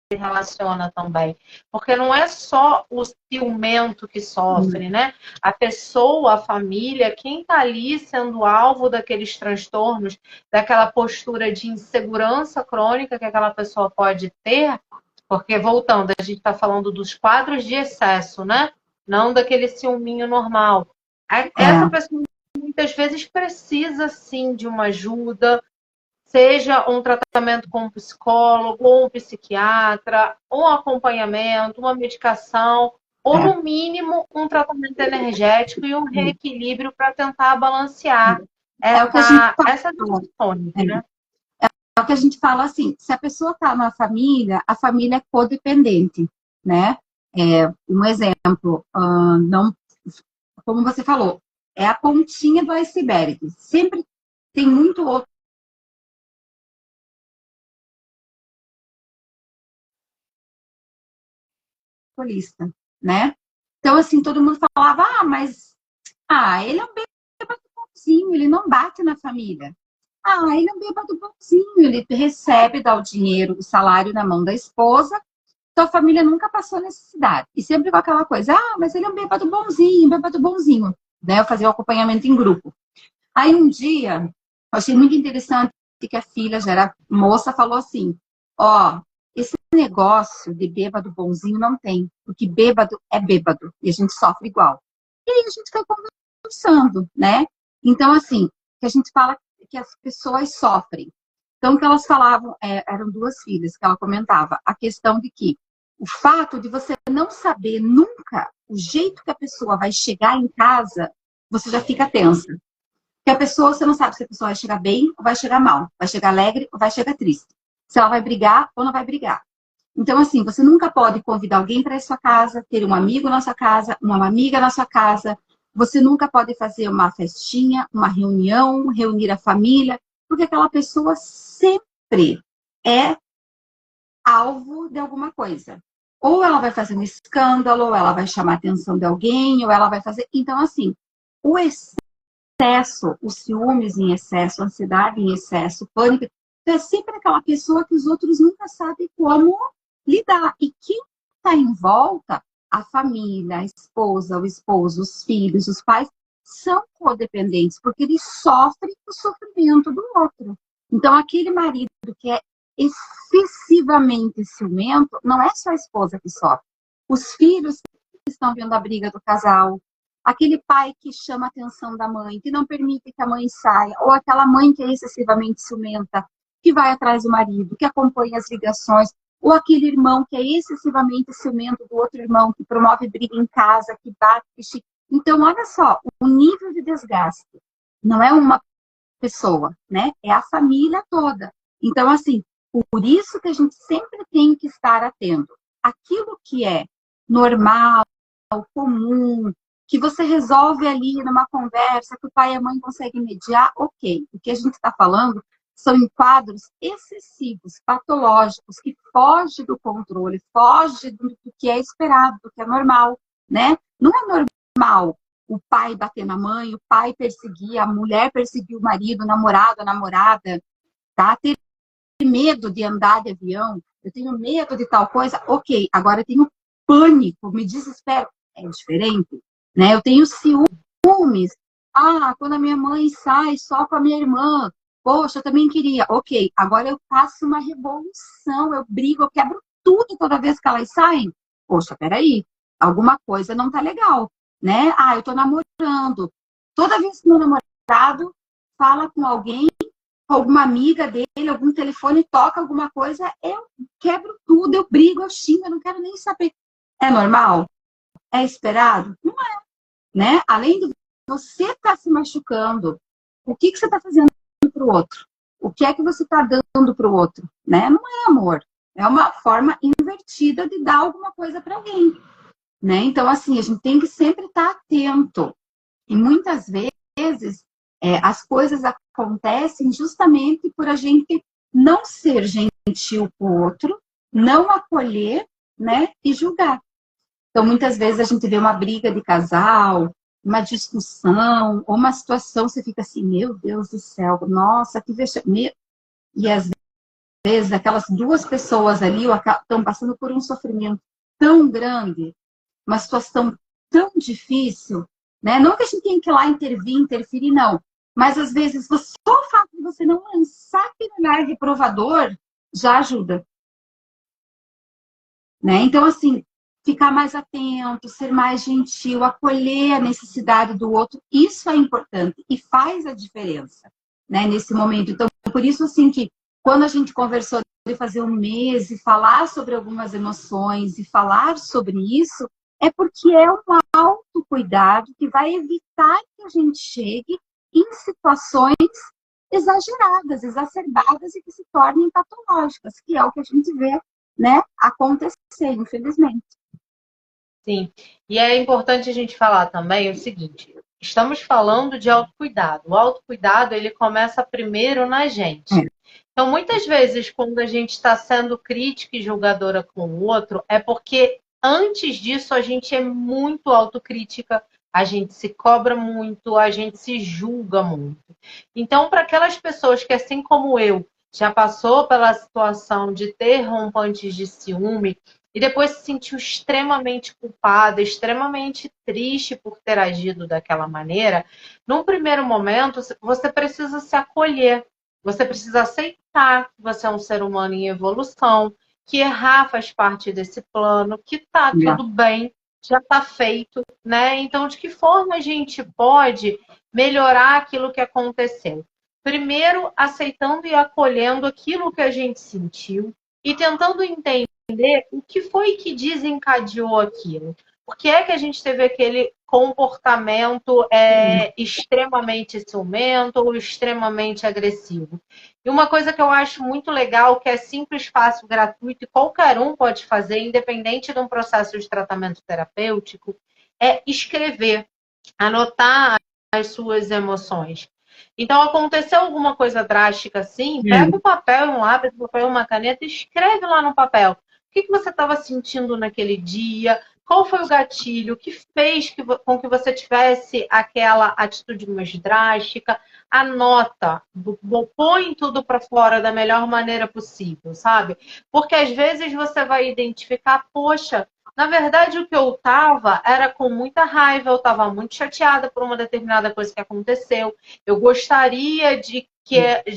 se relaciona também. Porque não é só o ciumento que sofre, né? A pessoa, a família, quem está ali sendo alvo daqueles transtornos, daquela postura de insegurança crônica que aquela pessoa pode ter, porque, voltando, a gente está falando dos quadros de excesso, né? Não daquele ciúminho normal. Essa pessoa, muitas vezes, precisa, sim, de uma ajuda, seja um tratamento com um psicólogo, ou um psiquiatra, um acompanhamento, uma medicação, ou, no mínimo, um tratamento energético e um reequilíbrio para tentar balancear essas emoções, né? É o que a gente fala assim, se a pessoa está na família, a família é codependente, né? Um exemplo, não, como você falou, é a pontinha do iceberg. Sempre tem muito outro lista, né? Então, assim, todo mundo falava, mas ele é um bêbado bonzinho, ele não bate na família. Ele é um bêbado bonzinho, ele recebe, dá o dinheiro, o salário na mão da esposa, então a família nunca passou necessidade. E sempre com aquela coisa, mas ele é um bêbado bonzinho, né? Eu fazia o acompanhamento em grupo. Aí um dia, eu achei muito interessante que a filha, já era moça, falou assim, esse negócio de bêbado bonzinho não tem, porque bêbado é bêbado, e a gente sofre igual. E aí a gente foi conversando, né? Então, assim, que a gente fala que as pessoas sofrem. Então, o que elas falavam, eram duas filhas, que ela comentava, a questão de que o fato de você não saber nunca o jeito que a pessoa vai chegar em casa, você já fica tensa. Porque a pessoa, você não sabe se a pessoa vai chegar bem ou vai chegar mal, vai chegar alegre ou vai chegar triste. Se ela vai brigar ou não vai brigar. Então, assim, você nunca pode convidar alguém para ir à sua casa, ter um amigo na sua casa, uma amiga na sua casa. Você nunca pode fazer uma festinha, uma reunião, reunir a família, porque aquela pessoa sempre é alvo de alguma coisa. Ou ela vai fazer um escândalo, ou ela vai chamar a atenção de alguém, ou ela vai fazer... Então, assim, o excesso, os ciúmes em excesso, a ansiedade em excesso, o pânico, é sempre aquela pessoa que os outros nunca sabem como lidar. E quem está em volta, a família, a esposa, o esposo, os filhos, os pais, são codependentes, porque eles sofrem o sofrimento do outro. Então, aquele marido que é excessivamente ciumento, não é só a esposa que sofre. Os filhos que estão vendo a briga do casal, aquele pai que chama a atenção da mãe, que não permite que a mãe saia, ou aquela mãe que é excessivamente ciumenta, que vai atrás do marido, que acompanha as ligações, ou aquele irmão que é excessivamente ciumento do outro irmão, que promove briga em casa, que bate, que... Então, olha só, o nível de desgaste não é uma pessoa, né? É a família toda. Então, assim, por isso que a gente sempre tem que estar atento. Aquilo que é normal, comum, que você resolve ali numa conversa, que o pai e a mãe conseguem mediar, ok. O que a gente está falando são em quadros excessivos, patológicos, que fogem do controle, fogem do que é esperado, do que é normal, né? Não é normal o pai bater na mãe, o pai perseguir, a mulher perseguir o marido, o namorado, a namorada, tá? Ter medo de andar de avião, eu tenho medo de tal coisa, ok. Agora eu tenho pânico, me desespero, é diferente, né? Eu tenho ciúmes, quando a minha mãe sai só com a minha irmã, poxa, eu também queria, ok. Agora eu faço uma revolução, eu brigo, eu quebro tudo toda vez que elas saem. Poxa, peraí, alguma coisa não tá legal, né? Ah, eu tô namorando. Toda vez que meu namorado fala com alguém, com alguma amiga dele, algum telefone, toca alguma coisa, eu quebro tudo, eu brigo, eu xingo, eu não quero nem saber. É normal? É esperado? Não é, né? Além de você estar se machucando, o que você está fazendo para o outro? O que é que você está dando para o outro? Né? Não é amor. É uma forma invertida de dar alguma coisa para alguém. Né? Então, assim, a gente tem que sempre estar atento. E muitas vezes as coisas acontecem justamente por a gente não ser gentil com o outro, não acolher, né? E julgar. Então, muitas vezes a gente vê uma briga de casal, uma discussão, ou uma situação, você fica assim, meu Deus do céu, nossa, que vexame. E às vezes aquelas duas pessoas ali estão passando por um sofrimento tão grande, uma situação tão difícil, né? Não que a gente tenha que ir lá interferir, não. Mas às vezes só o fato de você não lançar aquele olhar reprovador já ajuda. Né? Então, assim, ficar mais atento, ser mais gentil, acolher a necessidade do outro, isso é importante e faz a diferença, né, nesse momento. Então, por isso, assim, que quando a gente conversou de fazer um mês e falar sobre algumas emoções e falar sobre isso, é porque é um autocuidado que vai evitar que a gente chegue em situações exageradas, exacerbadas e que se tornem patológicas, que é o que a gente vê, né, acontecer, infelizmente. Sim, e é importante a gente falar também o seguinte, estamos falando de autocuidado. O autocuidado, ele começa primeiro na gente. Então, muitas vezes, quando a gente está sendo crítica e julgadora com o outro, é porque antes disso a gente é muito autocrítica, a gente se cobra muito, a gente se julga muito. Então, para aquelas pessoas que, assim como eu, já passou pela situação de ter rompantes de ciúme e depois se sentiu extremamente culpada, extremamente triste por ter agido daquela maneira, num primeiro momento, você precisa se acolher. Você precisa aceitar que você é um ser humano em evolução, que errar faz parte desse plano, que tá tudo bem, já está feito, né? Então, de que forma a gente pode melhorar aquilo que aconteceu? Primeiro, aceitando e acolhendo aquilo que a gente sentiu e tentando entender o que foi que desencadeou aquilo. Por que é que a gente teve aquele comportamento extremamente ciumento ou extremamente agressivo? E uma coisa que eu acho muito legal, que é simples, fácil, gratuito, e qualquer um pode fazer, independente de um processo de tratamento terapêutico, é escrever, anotar as suas emoções. Então, aconteceu alguma coisa drástica assim, pega um papel, um lápis, um papel, uma caneta e escreve lá no papel. O que você estava sentindo naquele dia? Qual foi o gatilho? O que fez com que você tivesse aquela atitude mais drástica? Anota, põe tudo para fora da melhor maneira possível, sabe? Porque às vezes você vai identificar, poxa, na verdade o que eu estava era com muita raiva, eu estava muito chateada por uma determinada coisa que aconteceu. Eu gostaria de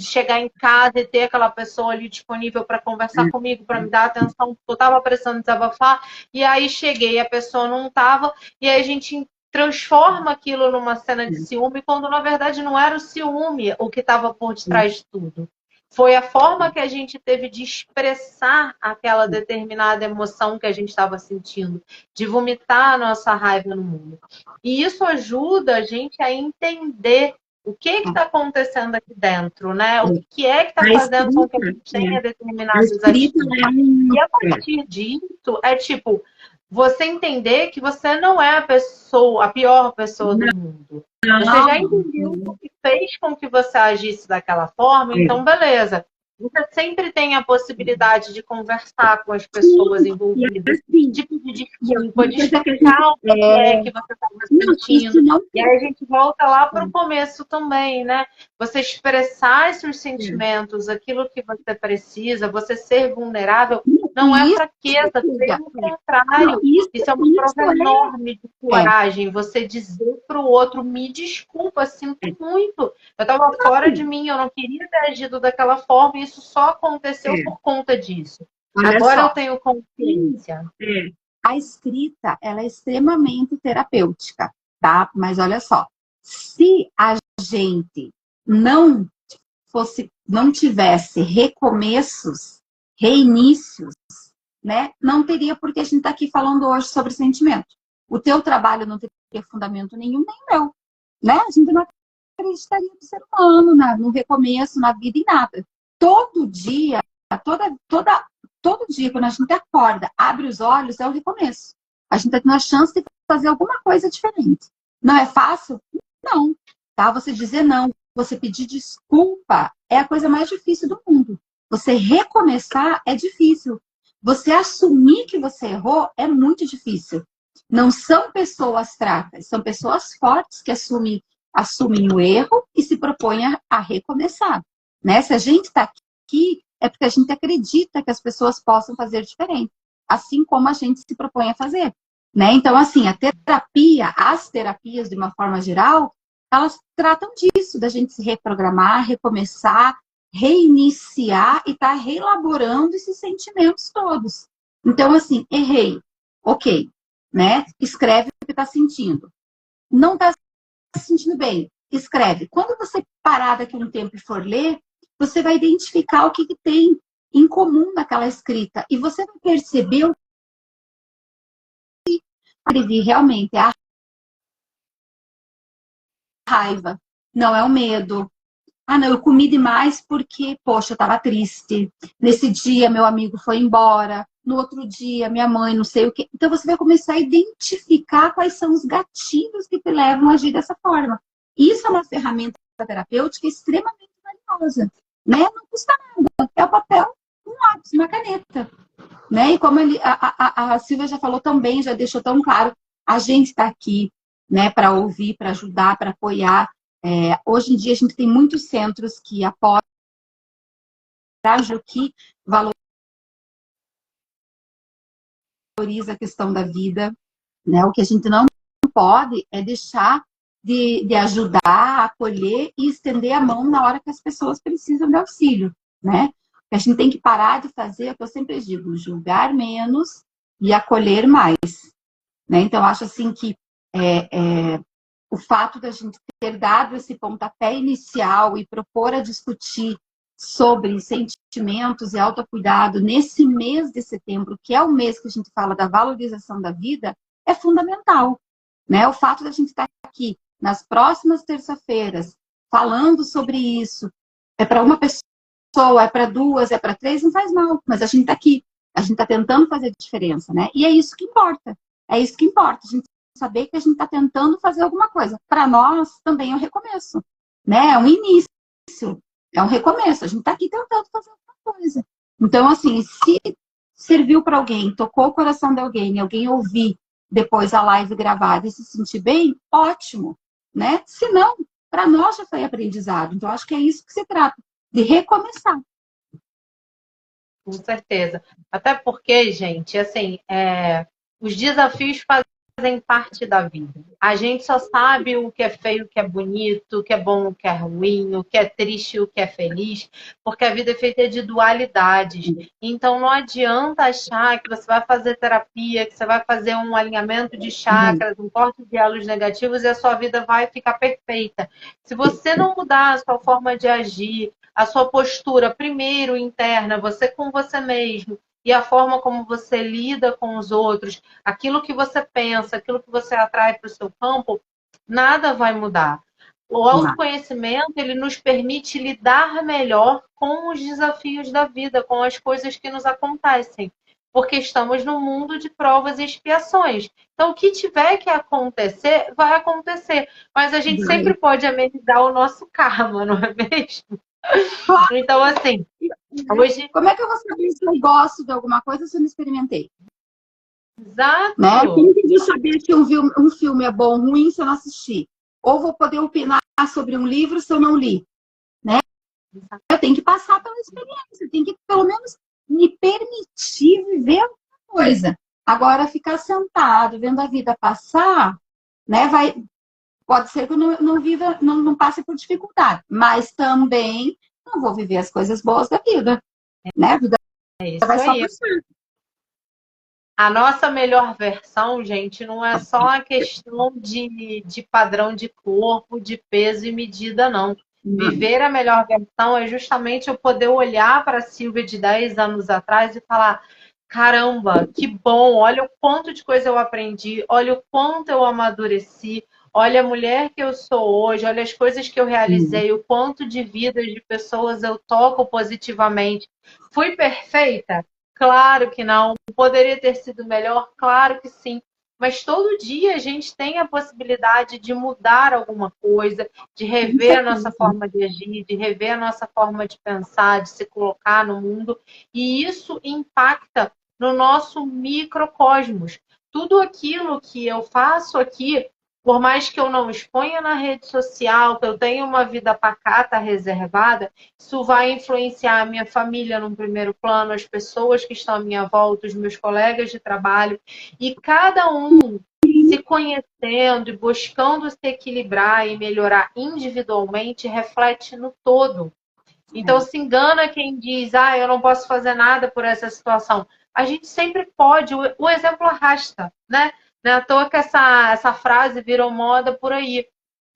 chegar em casa e ter aquela pessoa ali disponível para conversar comigo, para me dar atenção, porque eu estava precisando desabafar, e aí cheguei, a pessoa não estava, e aí a gente transforma aquilo numa cena de ciúme, quando na verdade não era o ciúme o que estava por detrás de tudo. Foi a forma que a gente teve de expressar aquela determinada emoção que a gente estava sentindo, de vomitar a nossa raiva no mundo. E isso ajuda a gente a entender o que está acontecendo aqui dentro, né? O que é que está fazendo com que a gente tenha determinadas atitudes. E a partir disso, é tipo, você entender que você não é a pior pessoa do mundo. Você já entendeu o que fez com que você agisse daquela forma, então beleza. Você sempre tem a possibilidade de conversar com as pessoas envolvidas, de pedir desculpa, de explicar o que é que você estava sentindo. E aí a gente volta lá para o começo também, né? Você expressar esses sentimentos, aquilo que você precisa, você ser vulnerável, não é fraqueza, pelo contrário. Isso é uma prova enorme de coragem. Você dizer para o outro, me desculpa, sinto muito. Eu estava fora de mim, eu não queria ter agido daquela forma, e isso só aconteceu por conta disso. Agora eu tenho consciência. A escrita, ela é extremamente terapêutica, tá? Mas olha só, se a gente não tivesse recomeços, reinícios, né? Não teria porque a gente está aqui falando hoje sobre sentimento. O teu trabalho não teria fundamento nenhum, nem o meu, né? A gente não acreditaria no ser humano, no recomeço, na vida e nada. Todo dia, todo dia, quando a gente acorda, abre os olhos, é o recomeço. A gente está tendo a chance de fazer alguma coisa diferente. Não é fácil? Não. Tá? Você dizer não, você pedir desculpa, é a coisa mais difícil do mundo. Você recomeçar é difícil. Você assumir que você errou é muito difícil. Não são pessoas fracas, são pessoas fortes que assumem o erro e se propõem a recomeçar. Né? Se a gente está aqui, é porque a gente acredita que as pessoas possam fazer diferente, assim como a gente se propõe a fazer. Né? Então, assim, as terapias, de uma forma geral, elas tratam disso, da gente se reprogramar, recomeçar, reiniciar e estar reelaborando esses sentimentos todos. Então, assim, errei. Ok, né? Escreve o que está sentindo. Não está se sentindo bem? Escreve. Quando você parar daqui um tempo e for ler, você vai identificar o que tem em comum naquela escrita. E você vai perceber o que escrevi realmente. É a raiva, não é o medo. Ah, não, eu comi demais porque, poxa, eu estava triste. Nesse dia, meu amigo foi embora. No outro dia, minha mãe, não sei o quê. Então, você vai começar a identificar quais são os gatilhos que te levam a agir dessa forma. Isso é uma ferramenta terapêutica extremamente valiosa. Né? Não custa nada. É o papel, um lápis, uma caneta. Né? E como a Silvia já falou também, já deixou tão claro, a gente está aqui, né, para ouvir, para ajudar, para apoiar. Hoje em dia a gente tem muitos centros que apoiam, que valoriza a questão da vida, né? O que a gente não pode é deixar de ajudar, acolher e estender a mão na hora que as pessoas precisam de auxílio, né? A gente tem que parar de fazer, é o que eu sempre digo, julgar menos e acolher mais, né? Então, acho assim que o fato da gente ter dado esse pontapé inicial e propor a discutir sobre sentimentos e autocuidado nesse mês de setembro, que é o mês que a gente fala da valorização da vida, é fundamental. Né? O fato da gente estar aqui nas próximas terça-feiras falando sobre isso, é para uma pessoa, é para duas, é para três, não faz mal, mas a gente está aqui, a gente está tentando fazer diferença, né? E é isso que importa, a gente saber que a gente está tentando fazer alguma coisa. Para nós, também é um recomeço, né? É um início, é um recomeço. A gente está aqui tentando fazer alguma coisa. Então, assim, se serviu para alguém, tocou o coração de alguém, alguém ouvir depois a live gravada e se sentir bem, ótimo, né? Se não, para nós já foi aprendizado. Então, acho que é isso que se trata, de recomeçar. Com certeza. Até porque, gente, assim, os desafios fazem parte da vida. A gente só sabe o que é feio, o que é bonito, o que é bom, o que é ruim, o que é triste, o que é feliz, porque a vida é feita de dualidades. Então não adianta achar que você vai fazer terapia, que você vai fazer um alinhamento de chakras, um corte de elos negativos e a sua vida vai ficar perfeita. Se você não mudar a sua forma de agir, a sua postura, primeiro interna, você com você mesmo, e a forma como você lida com os outros, aquilo que você pensa, aquilo que você atrai para o seu campo, nada vai mudar. O autoconhecimento, ele nos permite lidar melhor com os desafios da vida, com as coisas que nos acontecem, porque estamos num mundo de provas e expiações. Então, o que tiver que acontecer, vai acontecer. Mas a gente sempre pode amenizar o nosso karma, não é mesmo? Claro. Então, assim, hoje... Como é que eu vou saber se eu gosto de alguma coisa se eu não experimentei? Exato. Né? Como que eu vou saber que um filme é bom ou ruim se eu não assistir? Ou vou poder opinar sobre um livro se eu não li? Né? Eu tenho que passar pela experiência, tenho que, pelo menos, me permitir viver alguma coisa. Agora, ficar sentado, vendo a vida passar, né, pode ser que eu não viva, não passe por dificuldade, mas também não vou viver as coisas boas da vida. Né? A vida É isso vai só aí. por A nossa melhor versão, gente, não é só a questão de padrão de corpo, de peso e medida, não. Viver a melhor versão é justamente eu poder olhar para a Silvia de 10 anos atrás e falar: caramba, que bom, olha o quanto de coisa eu aprendi, olha o quanto eu amadureci, olha a mulher que eu sou hoje, olha as coisas que eu realizei, o quanto de vidas de pessoas eu toco positivamente. Fui perfeita? Claro que não. Poderia ter sido melhor? Claro que sim. Mas todo dia a gente tem a possibilidade de mudar alguma coisa, de rever a nossa forma de agir, de rever a nossa forma de pensar, de se colocar no mundo. E isso impacta no nosso microcosmos. Tudo aquilo que eu faço aqui, por mais que eu não exponha na rede social, que eu tenha uma vida pacata, reservada, isso vai influenciar a minha família num primeiro plano, as pessoas que estão à minha volta, os meus colegas de trabalho, e cada um se conhecendo e buscando se equilibrar e melhorar individualmente, reflete no todo. Então, se engana quem diz, eu não posso fazer nada por essa situação. A gente sempre pode, o exemplo arrasta, né? Não é à toa que essa frase virou moda por aí.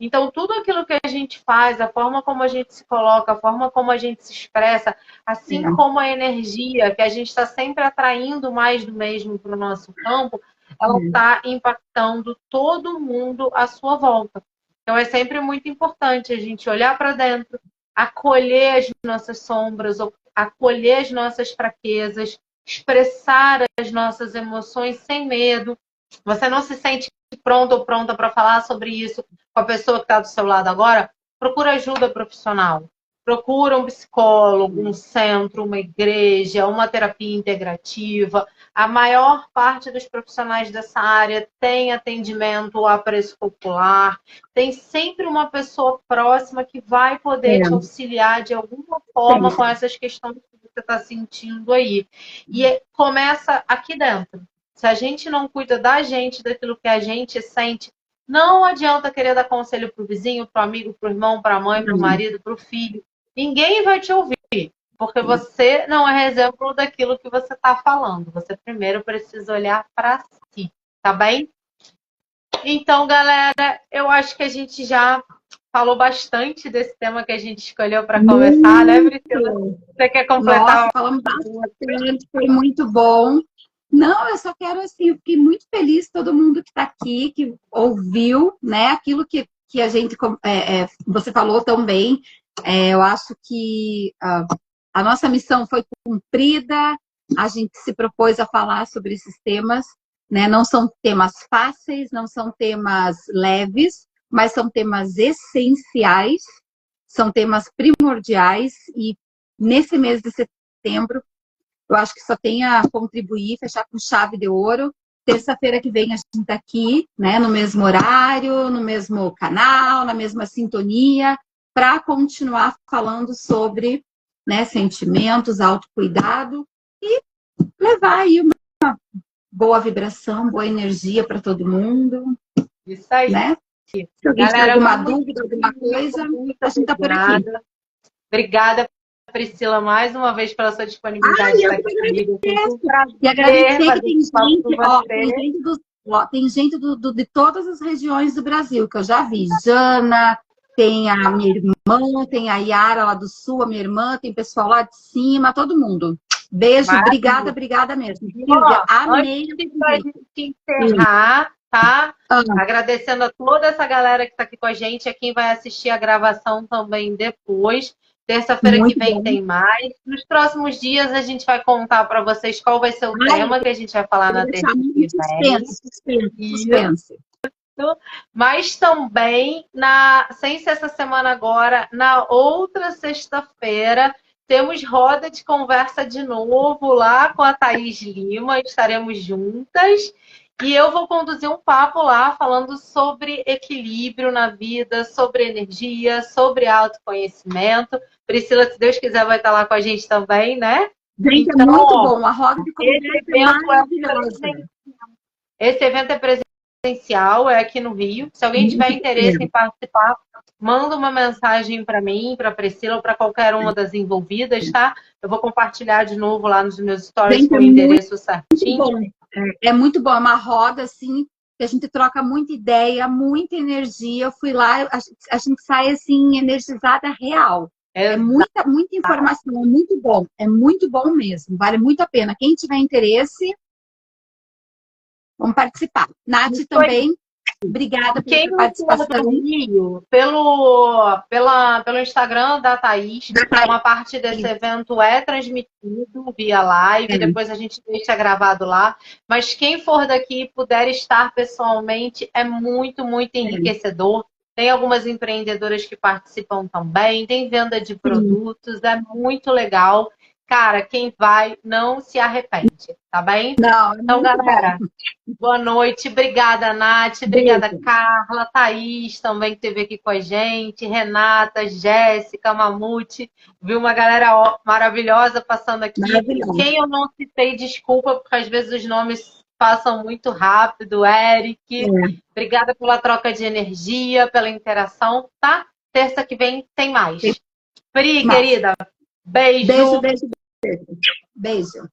Então, tudo aquilo que a gente faz, a forma como a gente se coloca, a forma como a gente se expressa, assim como a energia, que a gente está sempre atraindo mais do mesmo para o nosso campo, ela está impactando todo mundo à sua volta. Então, é sempre muito importante a gente olhar para dentro, acolher as nossas sombras, acolher as nossas fraquezas, expressar as nossas emoções sem medo. Você não se sente pronto ou pronta para falar sobre isso com a pessoa que está do seu lado agora? Procura ajuda profissional. Procura um psicólogo, um centro, uma igreja, uma terapia integrativa. A maior parte dos profissionais dessa área tem atendimento a preço popular. Tem sempre uma pessoa próxima que vai poder te auxiliar de alguma forma com essas questões que você está sentindo aí. E começa aqui dentro. Se a gente não cuida da gente, daquilo que a gente sente, não adianta querer dar conselho para o vizinho, para o amigo, para o irmão, para a mãe, para o marido, para o filho. Ninguém vai te ouvir, porque você não é exemplo daquilo que você está falando. Você primeiro precisa olhar para si, tá bem? Então, galera, eu acho que a gente já falou bastante desse tema que a gente escolheu para começar, né, Priscila? Você quer completar? Nossa, falamos bastante, foi muito bom. Não, eu só quero, assim, eu fiquei muito feliz, todo mundo que está aqui, que ouviu, né, aquilo que a gente, você falou tão bem. Eu acho que a nossa missão foi cumprida, a gente se propôs a falar sobre esses temas, né? Não são temas fáceis, não são temas leves, mas são temas essenciais, são temas primordiais, e nesse mês de setembro, eu acho que só tem a contribuir, fechar com chave de ouro. Terça-feira que vem a gente está aqui, né, no mesmo horário, no mesmo canal, na mesma sintonia, para continuar falando sobre, né, sentimentos, autocuidado e levar aí uma boa vibração, boa energia para todo mundo. Isso aí. Né? Se alguém tiver alguma dúvida, alguma coisa, a gente está por aqui. Obrigada, Priscila, mais uma vez pela sua disponibilidade. E agradecer que tem gente de todas as regiões do Brasil, que eu já vi. Jana, tem a minha irmã, tem a Yara lá do Sul, a minha irmã, tem pessoal lá de cima, todo mundo. Beijo, obrigada mesmo. Silvia, amei. Antes da gente encerrar, tá? Agradecendo a toda essa galera que está aqui com a gente, a quem vai assistir a gravação também depois. Terça-feira que vem tem mais. Nos próximos dias a gente vai contar para vocês qual vai ser o tema que a gente vai falar na terça que vem. Suspense. Mas também, sem ser essa semana agora, na outra sexta-feira, temos roda de conversa de novo lá com a Thaís Lima. Estaremos juntas. E eu vou conduzir um papo lá falando sobre equilíbrio na vida, sobre energia, sobre autoconhecimento. Priscila, se Deus quiser, vai estar lá com a gente também, né? Gente, então, é muito bom. A roda de conversa Esse evento é presencial, é aqui no Rio. Se alguém tiver interesse em participar, manda uma mensagem para mim, para a Priscila ou para qualquer uma das envolvidas, tá? Eu vou compartilhar de novo lá nos meus stories com o endereço certinho. É muito bom, é uma roda, assim, que a gente troca muita ideia, muita energia. Eu fui lá, a gente sai, assim, energizada real. É Exato. muita, muita informação, é muito bom mesmo, vale muito a pena. Quem tiver interesse, vamos participar. Nath também, obrigada pela Quem sua não for participação. do Rio, pelo Instagram da Thaís, uma parte desse evento é transmitido via live, depois a gente deixa gravado lá. Mas quem for daqui e puder estar pessoalmente, é muito, muito enriquecedor. Tem algumas empreendedoras que participam também, tem venda de produtos, é muito legal. Cara, quem vai não se arrepende, tá bem? Não, é Então, muito galera, bom. boa noite. Obrigada, Nath. Obrigada, Beijo. Carla, Thaís também que esteve aqui com a gente, Renata, Jéssica, Mamute. Viu uma galera maravilhosa passando aqui. Maravilhoso. Quem eu não citei, desculpa, porque às vezes os nomes passam muito rápido. Eric, obrigada pela troca de energia, pela interação, tá? Terça que vem tem mais. Pri, Mas, querida, beijo, beijo. beijo, beijo. Beijo.